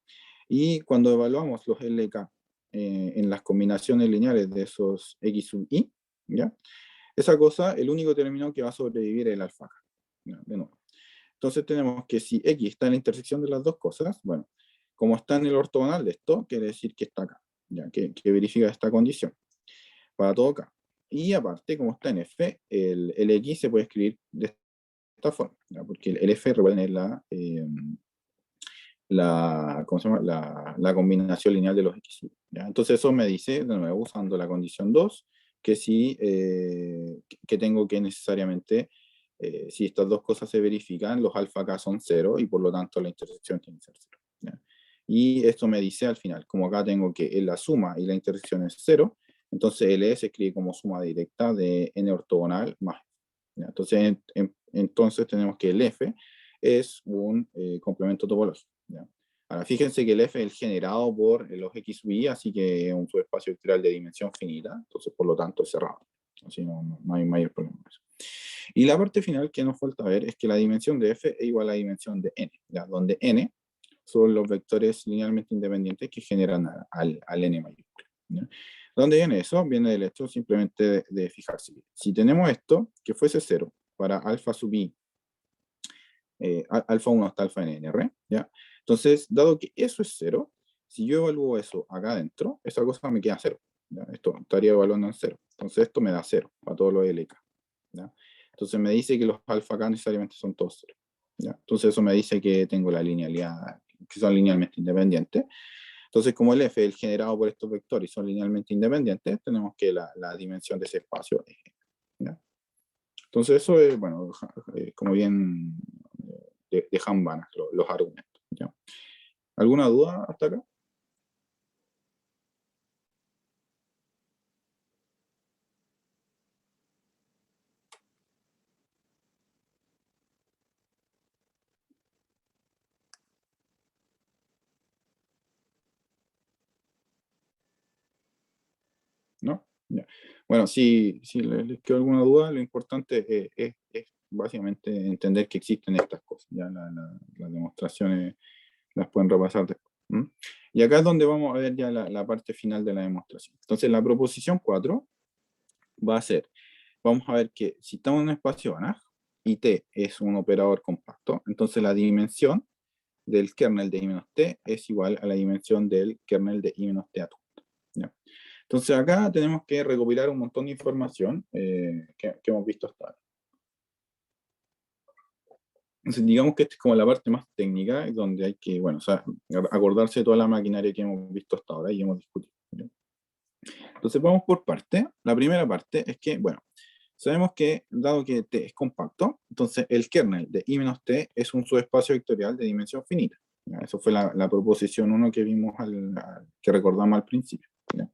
y cuando evaluamos los LK en las combinaciones lineales de esos X sub I, ¿ya? Esa cosa, el único término que va a sobrevivir es el alfa, ¿ya? De nuevo. Entonces tenemos que si X está en la intersección de las dos cosas, bueno, como está en el ortogonal de esto, quiere decir que está acá, ya que verifica esta condición para todo K. Y aparte, como está en F, el X se puede escribir de esta forma, ¿ya? Porque el F recuerden es ¿cómo se llama? La combinación lineal de los X. ¿Ya? Entonces eso me dice, de nuevo, usando la condición 2, que sí, que tengo que necesariamente, si estas dos cosas se verifican, los alfa K son 0 y por lo tanto la intersección tiene que ser 0. ¿Ya? Y esto me dice al final, como acá tengo que la suma y la intersección es 0, entonces LE se escribe como suma directa de n ortogonal más. ¿Ya? Entonces tenemos que el F es un complemento topológico. ¿Ya? Ahora, fíjense que el F es el generado por los X sub I, así que es un subespacio vectorial de dimensión finita, entonces por lo tanto es cerrado. Así no hay mayor problema con eso. Y la parte final que nos falta ver es que la dimensión de F es igual a la dimensión de N, ¿ya? Donde N son los vectores linealmente independientes que generan al N mayúsculo, ¿ya? ¿Dónde viene eso? Viene del hecho simplemente de fijarse. Si tenemos esto, que fuese 0 para alfa sub I, alfa 1 hasta alfa n, ¿r? ¿Ya? Entonces, dado que eso es 0, si yo evalúo eso acá adentro, esa cosa me queda 0. ¿Ya? Esto estaría evaluando en 0. Entonces esto me da 0 para todos los LK. ¿Ya? Entonces me dice que los alfa acá necesariamente son todos 0. ¿Ya? Entonces eso me dice que tengo la linealidad, que son linealmente independientes. Entonces, como el F es el generado por estos vectores y son linealmente independientes, tenemos que la dimensión de ese espacio es N. ¿Ya? Entonces eso es, bueno, como bien dejan vanas los argumentos. ¿Ya? ¿Alguna duda hasta acá? ¿No? Ya. Bueno, si les quedó alguna duda, lo importante es básicamente entender que existen estas cosas. Ya las demostraciones las pueden repasar después. ¿Mm? Y acá es donde vamos a ver ya la parte final de la demostración. Entonces, la proposición 4 va a ser, vamos a ver que si estamos en un espacio Banach y T es un operador compacto, entonces la dimensión del kernel de I menos T es igual a la dimensión del kernel de I menos T adjunto. ¿Ya? Entonces acá tenemos que recopilar un montón de información que hemos visto hasta ahora. Entonces digamos que esta es como la parte más técnica, donde hay que, bueno, o sea, acordarse de toda la maquinaria que hemos visto hasta ahora y hemos discutido. ¿Ya? Entonces vamos por parte. La primera parte es que, bueno, sabemos que dado que T es compacto, entonces el kernel de I menos T es un subespacio vectorial de dimensión finita. ¿Ya? Eso fue la proposición 1 que vimos, que recordamos al principio. ¿Ya?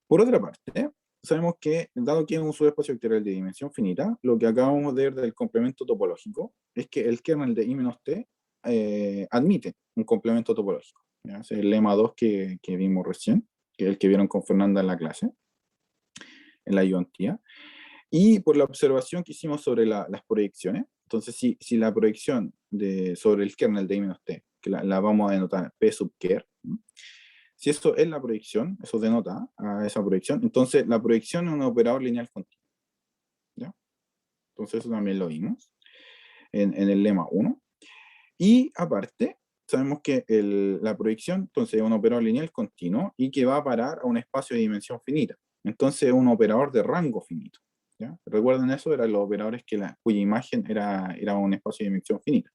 Por otra parte, sabemos que, dado que es un subespacio vectorial de dimensión finita, lo que acabamos de ver del complemento topológico es que el kernel de I menos T admite un complemento topológico. ¿Ya? Ese es el lema 2 que vimos recién, que es el que vieron con Fernanda en la clase, en la ayudantía. Y por la observación que hicimos sobre las proyecciones, entonces si la proyección sobre el kernel de I menos T, que la vamos a denotar P sub ker, ¿no? Si eso es la proyección, eso denota a esa proyección, entonces la proyección es un operador lineal continuo. ¿Ya? Entonces eso también lo vimos en el lema 1. Y aparte, sabemos que la proyección entonces es un operador lineal continuo y que va a parar a un espacio de dimensión finita. Entonces es un operador de rango finito. ¿Ya? Recuerden eso, eran los operadores cuya imagen era un espacio de dimensión finita.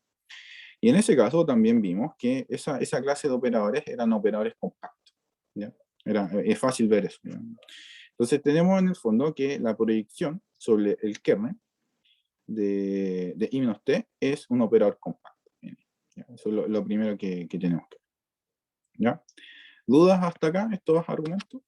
Y en ese caso también vimos que esa clase de operadores eran operadores compactos. ¿Ya? Es fácil ver eso. ¿Ya? Entonces tenemos en el fondo que la proyección sobre el kernel de I menos T es un operador compacto. ¿Ya? Eso es lo primero que tenemos que ver. ¿Ya? ¿Dudas hasta acá, estos argumentos?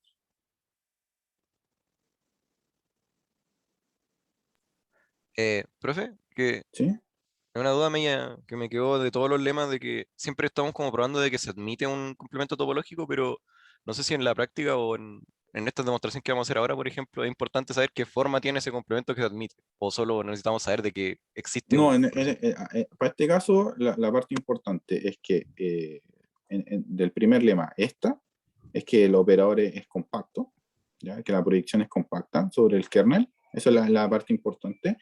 Profe, que ¿Sí? es una duda mía que me quedó de todos los lemas de que siempre estamos como probando de que se admite un complemento topológico, pero no sé si en la práctica o en esta demostración que vamos a hacer ahora, por ejemplo, es importante saber qué forma tiene ese complemento que se admite, o solo necesitamos saber de que existe No, uno, por decirlo. para este caso, la parte importante es que del primer lema, esta, es que el operador es compacto, ¿ya? Que la proyección es compacta sobre el kernel, esa es la parte importante.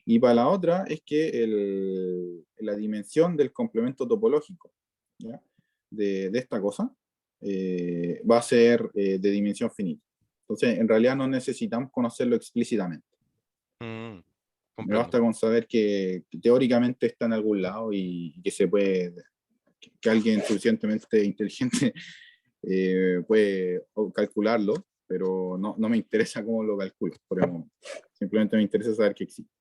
Y para la otra es que la dimensión del complemento topológico, ¿ya? De esta cosa va a ser de dimensión finita. Entonces, en realidad no necesitamos conocerlo explícitamente. Mm, Me comprendo. basta con saber que teóricamente está en algún lado y que se puede, que alguien suficientemente inteligente puede calcularlo, pero no me interesa cómo lo calculo por el momento. Simplemente me interesa saber que existe.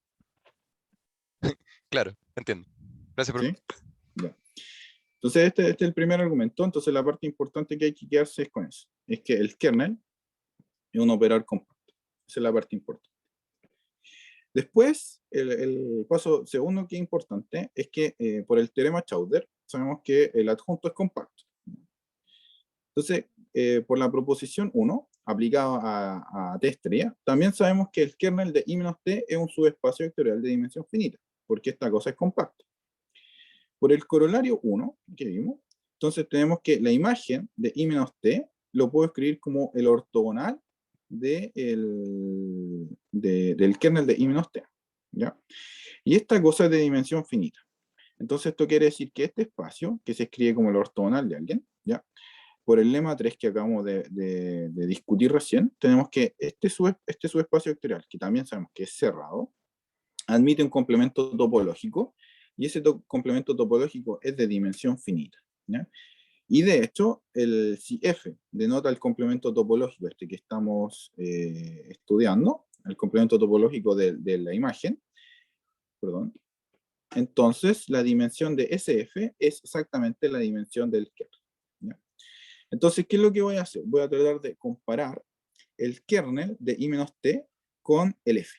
Claro, entiendo. Gracias, profe. ¿Sí? Ya. Entonces, este es el primer argumento. Entonces, la parte importante que hay que quedarse es con eso. Es que el kernel es un operador compacto. Esa es la parte importante. Después, el paso segundo que es importante es que por el teorema Chauder, sabemos que el adjunto es compacto. Entonces, por la proposición 1, aplicado a T estrella, también sabemos que el kernel de I-T es un subespacio vectorial de dimensión finita, porque esta cosa es compacta. Por el corolario 1, que vimos, entonces tenemos que la imagen de I-T lo puedo escribir como el ortogonal del kernel de I-T, ¿ya? Y esta cosa es de dimensión finita. Entonces esto quiere decir que este espacio, que se escribe como el ortogonal de alguien, ¿ya? Por el lema 3 que acabamos de discutir recién, tenemos que este subespacio vectorial, que también sabemos que es cerrado, admite un complemento topológico, y ese complemento topológico es de dimensión finita, ¿ya? Y de hecho, si F denota el complemento topológico este que estamos estudiando, el complemento topológico de la imagen, perdón, entonces la dimensión de SF es exactamente la dimensión del kernel, ¿ya? Entonces, ¿qué es lo que voy a hacer? Voy a tratar de comparar el kernel de I-T con el F.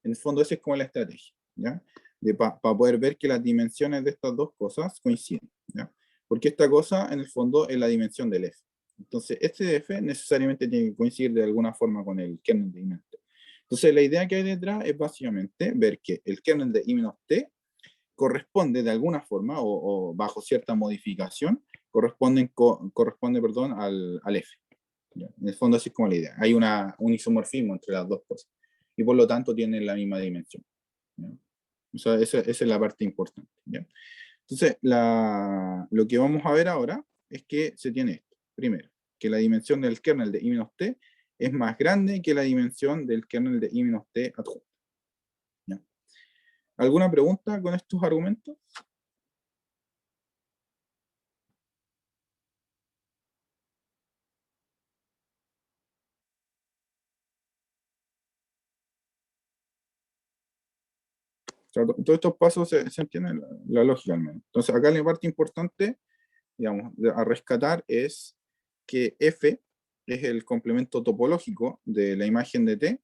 En el fondo, esa es como la estrategia, ¿ya? Para poder ver que las dimensiones de estas dos cosas coinciden, ¿ya? Porque esta cosa, en el fondo, es la dimensión del F. Entonces, este de F necesariamente tiene que coincidir de alguna forma con el kernel de I-T. Entonces, la idea que hay detrás es básicamente ver que el kernel de I-T corresponde de alguna forma, o bajo cierta modificación, corresponde perdón, al F. ¿Ya? En el fondo así es como la idea. Hay un isomorfismo entre las dos cosas. Y por lo tanto tienen la misma dimensión. ¿Ya? O sea, esa es la parte importante. ¿Ya? Entonces, lo que vamos a ver ahora es que se tiene esto. Primero, que la dimensión del kernel de I-T es más grande que la dimensión del kernel de I-T adjunto. ¿Ya? ¿Alguna pregunta con estos argumentos? Todos estos pasos se entienden la lógica al menos. Entonces, acá la parte importante, digamos, a rescatar es que F es el complemento topológico de la imagen de T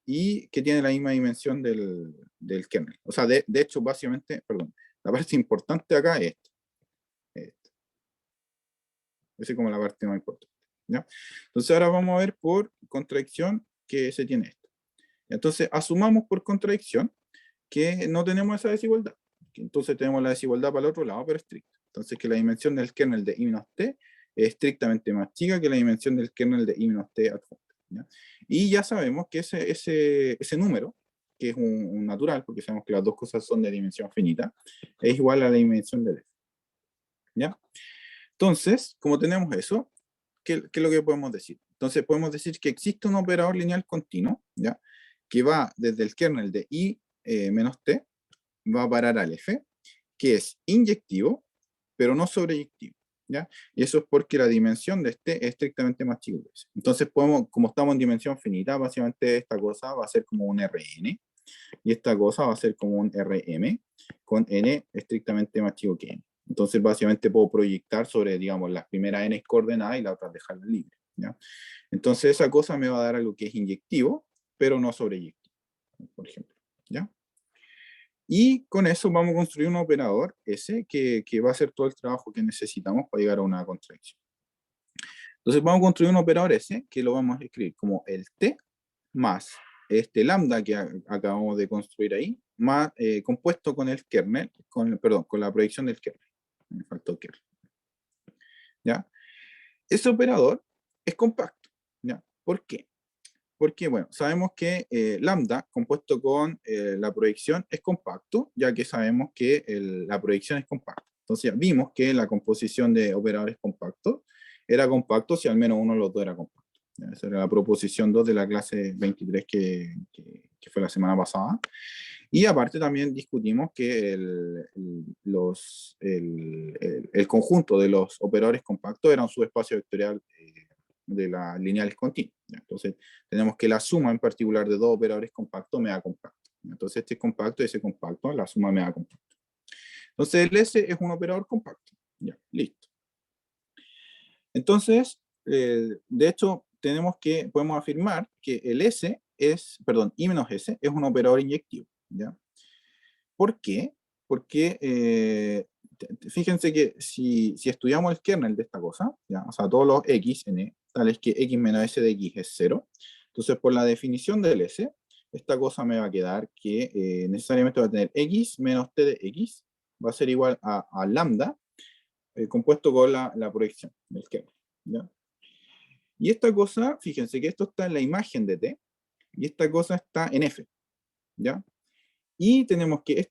y que tiene la misma dimensión del kernel. O sea, de hecho, básicamente, perdón, la parte importante acá es esto. Esa es como la parte más importante, ¿ya? Entonces ahora vamos a ver por contradicción que se tiene esto. Entonces asumamos por contradicción que no tenemos esa desigualdad. Entonces tenemos la desigualdad para el otro lado, pero estricta. Entonces que la dimensión del kernel de I-T es estrictamente más chica que la dimensión del kernel de I-T adjunto, ¿ya? Y ya sabemos que ese número, que es un natural, porque sabemos que las dos cosas son de dimensión finita, es igual a la dimensión del F, ¿ya? Entonces, como tenemos eso, ¿qué es lo que podemos decir? Entonces podemos decir que existe un operador lineal continuo, ¿ya? Que va desde el kernel de I menos T, va a parar al F, que es inyectivo, pero no sobreyectivo, ¿ya? Y eso es porque la dimensión de este es estrictamente más chica que ese. Entonces podemos, como estamos en dimensión finita, básicamente esta cosa va a ser como un Rn, y esta cosa va a ser como un Rm, con n estrictamente más chico que n. Entonces, básicamente puedo proyectar sobre, digamos, las primeras n coordenadas y las otras dejarlas libres, ¿ya? Entonces, esa cosa me va a dar algo que es inyectivo, pero no sobreyectivo, por ejemplo, ¿ya? Y con eso vamos a construir un operador S que va a hacer todo el trabajo que necesitamos para llegar a una contradicción. Entonces, vamos a construir un operador S que lo vamos a escribir como el T más este lambda que acabamos de construir ahí, más compuesto con el kernel, perdón, con la proyección del kernel. Me faltó kernel. ¿Ya? Ese operador es compacto. ¿Ya? ¿Por qué? Porque, bueno, sabemos que lambda compuesto con la proyección es compacto, ya que sabemos que la proyección es compacta. Entonces ya vimos que la composición de operadores compactos era compacto si al menos uno de los dos era compacto. ¿Ya? Esa era la proposición 2 de la clase 23 que fue la semana pasada. Y aparte también discutimos que el conjunto de los operadores compactos era un subespacio vectorial de las lineales continuas. Entonces tenemos que la suma en particular de dos operadores compactos me da compacto. Entonces este es compacto y ese compacto, la suma me da compacto. Entonces el S es un operador compacto. Ya, listo. Entonces, de hecho, podemos afirmar que el S es, perdón, I menos S es un operador inyectivo, ¿ya? ¿Por qué? Porque fíjense que si estudiamos el kernel de esta cosa, ¿ya? O sea, todos los x, n, tales que x menos s de x es 0, entonces por la definición del s, esta cosa me va a quedar que necesariamente va a tener x menos t de x, va a ser igual a lambda, compuesto con la proyección del kernel, ¿ya? Y esta cosa, fíjense que esto está en la imagen de t, y esta cosa está en f, ¿ya? Y tenemos que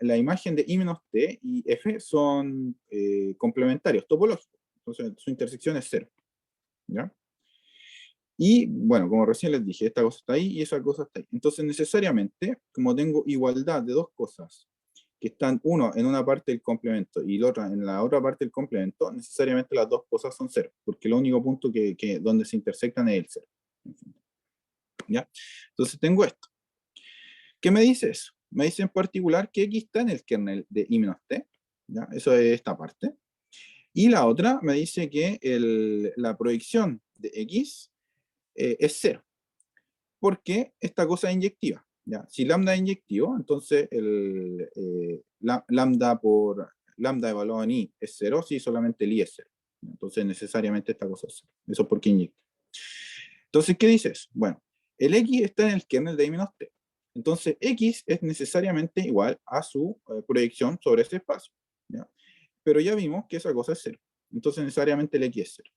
la imagen de i menos t y f son complementarios, topológicos. Entonces su intersección es 0, ¿ya? Y bueno, como recién les dije, esta cosa está ahí y esa cosa está ahí. Entonces necesariamente, como tengo igualdad de dos cosas, que están uno en una parte del complemento y la otra en la otra parte del complemento, necesariamente las dos cosas son 0, porque el único punto donde se intersectan es el 0. ¿Ya? Entonces tengo esto. ¿Qué me dice eso? Me dice en particular que x está en el kernel de i menos t, ¿ya? Eso es esta parte. Y la otra me dice que la proyección de x es 0, porque esta cosa es inyectiva, ¿ya? Si lambda es inyectivo, entonces lambda evaluado en i es 0, si solamente el i es 0. Entonces necesariamente esta cosa es 0. Eso es porque inyecta. Entonces, ¿qué dice eso? Bueno, el x está en el kernel de i menos t. Entonces, x es necesariamente igual a su proyección sobre ese espacio, ¿ya? Pero ya vimos que esa cosa es 0. Entonces, necesariamente el x es 0.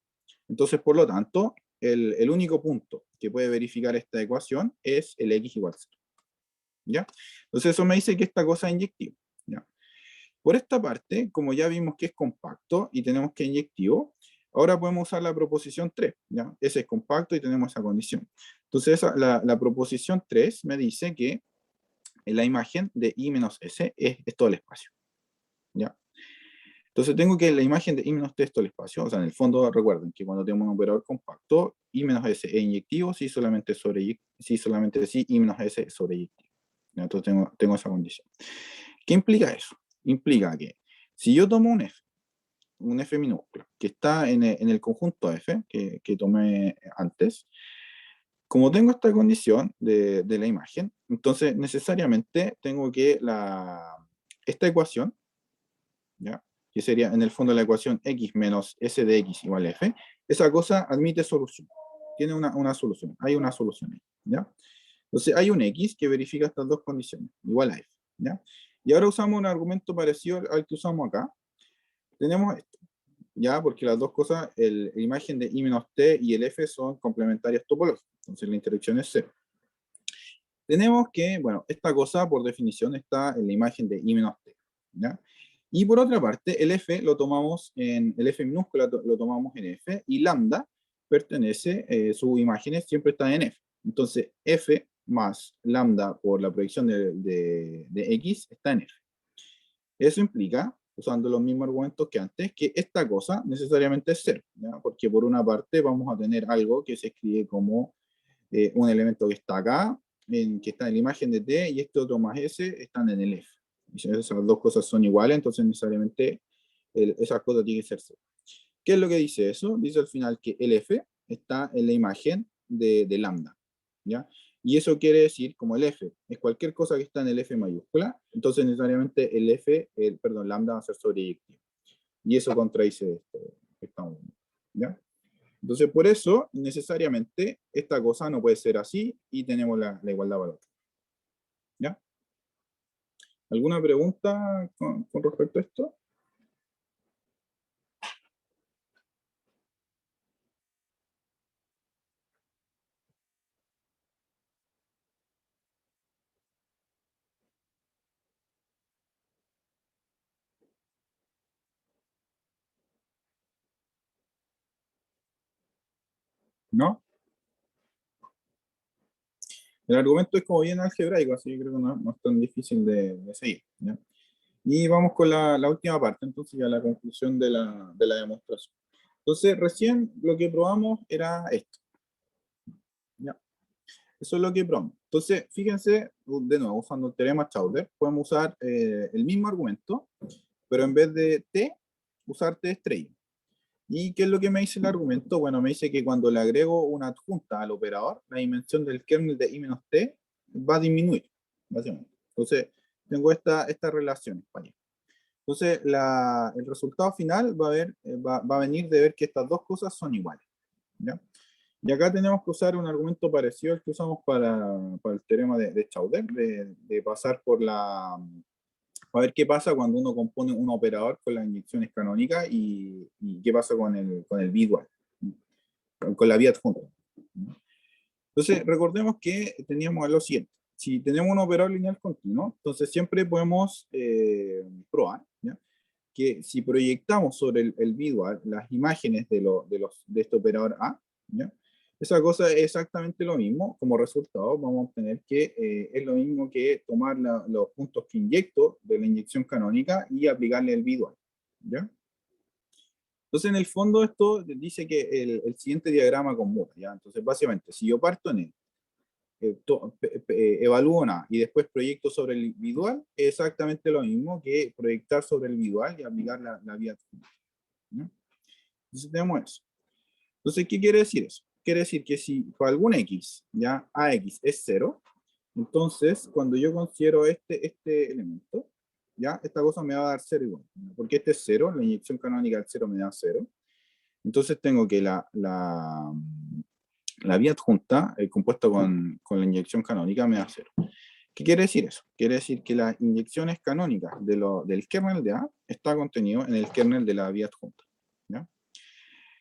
Entonces, por lo tanto, el único punto que puede verificar esta ecuación es el x igual a 0. ¿Ya? Entonces, eso me dice que esta cosa es inyectiva, ¿ya? Por esta parte, como ya vimos que es compacto y tenemos que es inyectivo, ahora podemos usar la proposición 3, ¿ya? Ese es compacto y tenemos esa condición. Entonces, la proposición 3 me dice que la imagen de i menos s es todo el espacio, ¿ya? Entonces tengo que la imagen de i menos t es todo el espacio, o sea, en el fondo recuerden que cuando tenemos un operador compacto, i menos s es inyectivo si solamente si i menos s es sobreyectivo. Entonces tengo esa condición. ¿Qué implica eso? Implica que si yo tomo un f minúsculo, que está en el conjunto f, que tomé antes, como tengo esta condición de la imagen, entonces necesariamente tengo que esta ecuación, ¿ya? Que sería en el fondo la ecuación x menos s de x igual a f, esa cosa admite solución. Tiene una solución, hay una solución ahí, ¿ya? Entonces hay un x que verifica estas dos condiciones, igual a f, ¿ya? Y ahora usamos un argumento parecido al que usamos acá. Tenemos esto, ¿ya? Porque las dos cosas, la imagen de i menos t y el f son complementarias topológicas, entonces la interacción es 0. Tenemos que, bueno, esta cosa por definición está en la imagen de i menos t, ¿ya? Y por otra parte, el f lo tomamos el f minúscula lo tomamos en f, y lambda pertenece, sus imágenes siempre están en f. Entonces, f más lambda por la proyección de x está en f. Eso implica, usando los mismos argumentos que antes, que esta cosa necesariamente es 0, ¿ya? Porque por una parte vamos a tener algo que se escribe como un elemento que está acá, que está en la imagen de t, y este otro más s están en el f. Y si esas dos cosas son iguales, entonces necesariamente esas cosas tienen que ser 0. ¿Qué es lo que dice eso? Dice al final que el f está en la imagen de lambda, ¿ya? Y eso quiere decir, como el f es cualquier cosa que está en el f mayúscula, entonces necesariamente perdón, lambda va a ser sobreyectivo. Y eso contradice esto que estamos viendo, ¿ya? Entonces, por eso, necesariamente, esta cosa no puede ser así y tenemos la igualdad para otro. ¿Ya? ¿Alguna pregunta con respecto a esto? ¿No? El argumento es como bien algebraico, así que creo que no es tan difícil de seguir, ¿ya? Y vamos con la última parte, entonces ya la conclusión de la demostración. Entonces, recién lo que probamos era esto, ¿ya? Eso es lo que probamos. Entonces, fíjense, de nuevo, usando el teorema Chauder, podemos usar el mismo argumento, pero en vez de t, usar t estrella. ¿Y qué es lo que me dice el argumento? Bueno, me dice que cuando le agrego una adjunta al operador, la dimensión del kernel de i menos t va a disminuir, básicamente. Entonces, tengo esta relación para allá. Entonces, el resultado final va a venir de ver que estas dos cosas son iguales, ¿ya? Y acá tenemos que usar un argumento parecido al que usamos para el teorema de Chauder, de pasar a ver qué pasa cuando uno compone un operador con las inyecciones canónicas y qué pasa con el bidual, con la vía adjunta. Entonces, recordemos que teníamos lo siguiente. Si tenemos un operador lineal continuo, entonces siempre podemos probar, ¿ya?, que si proyectamos sobre el bidual las imágenes de este operador A, ¿ya?, esa cosa es exactamente lo mismo. Como resultado vamos a obtener que es lo mismo que tomar los puntos que inyecto de la inyección canónica y aplicarle el bidual, ¿ya? Entonces, en el fondo, esto dice que el siguiente diagrama conmuta, ¿ya? Entonces, básicamente, si yo parto en él, evalúo una y después proyecto sobre el bidual, es exactamente lo mismo que proyectar sobre el bidual y aplicar la vía adjunta, ¿no? Entonces, tenemos eso. Entonces, ¿qué quiere decir eso? Quiere decir que si para algún x, ya ax es 0, entonces, cuando yo considero este elemento, ya esta cosa me va a dar 0 igual, porque este es 0, la inyección canónica del 0 me da 0. Entonces tengo que la vía adjunta, compuesta con la inyección canónica, me da 0. ¿Qué quiere decir eso? Quiere decir que las inyecciones canónicas del kernel de A está contenido en el kernel de la vía adjunta, ¿ya?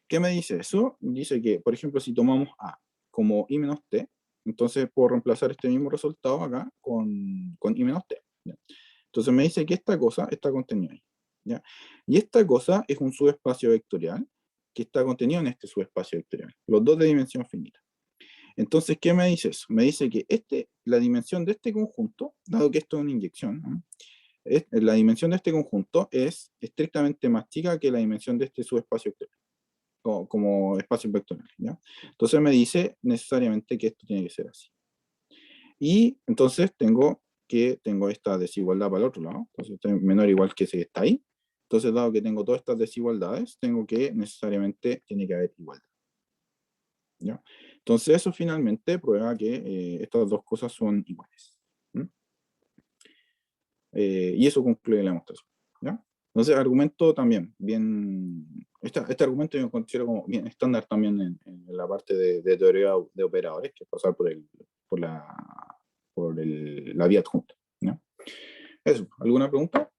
¿Qué me dice eso? Dice que, por ejemplo, si tomamos A como I menos T, entonces puedo reemplazar este mismo resultado acá con I menos T, ¿ya? Entonces me dice que esta cosa está contenida ahí, ¿ya? Y esta cosa es un subespacio vectorial que está contenido en este subespacio vectorial, los dos de dimensión finita. Entonces, ¿qué me dice eso? Me dice que la dimensión de este conjunto, dado que esto es una inyección, ¿no?, la dimensión de este conjunto es estrictamente más chica que la dimensión de este subespacio vectorial, como espacio vectorial, ¿ya? Entonces me dice necesariamente que esto tiene que ser así. Y entonces tengo esta desigualdad para el otro lado, entonces este menor o igual que ese que está ahí. Entonces, dado que tengo todas estas desigualdades, tengo que necesariamente tiene que haber igualdad, ¿ya? Entonces eso finalmente prueba que estas dos cosas son iguales. Y eso concluye la demostración, ¿ya? Entonces, argumento también, bien, este argumento yo lo considero como bien estándar también en la parte de teoría de operadores, que es pasar por la vía adjunta, ¿ya? Eso, ¿alguna pregunta?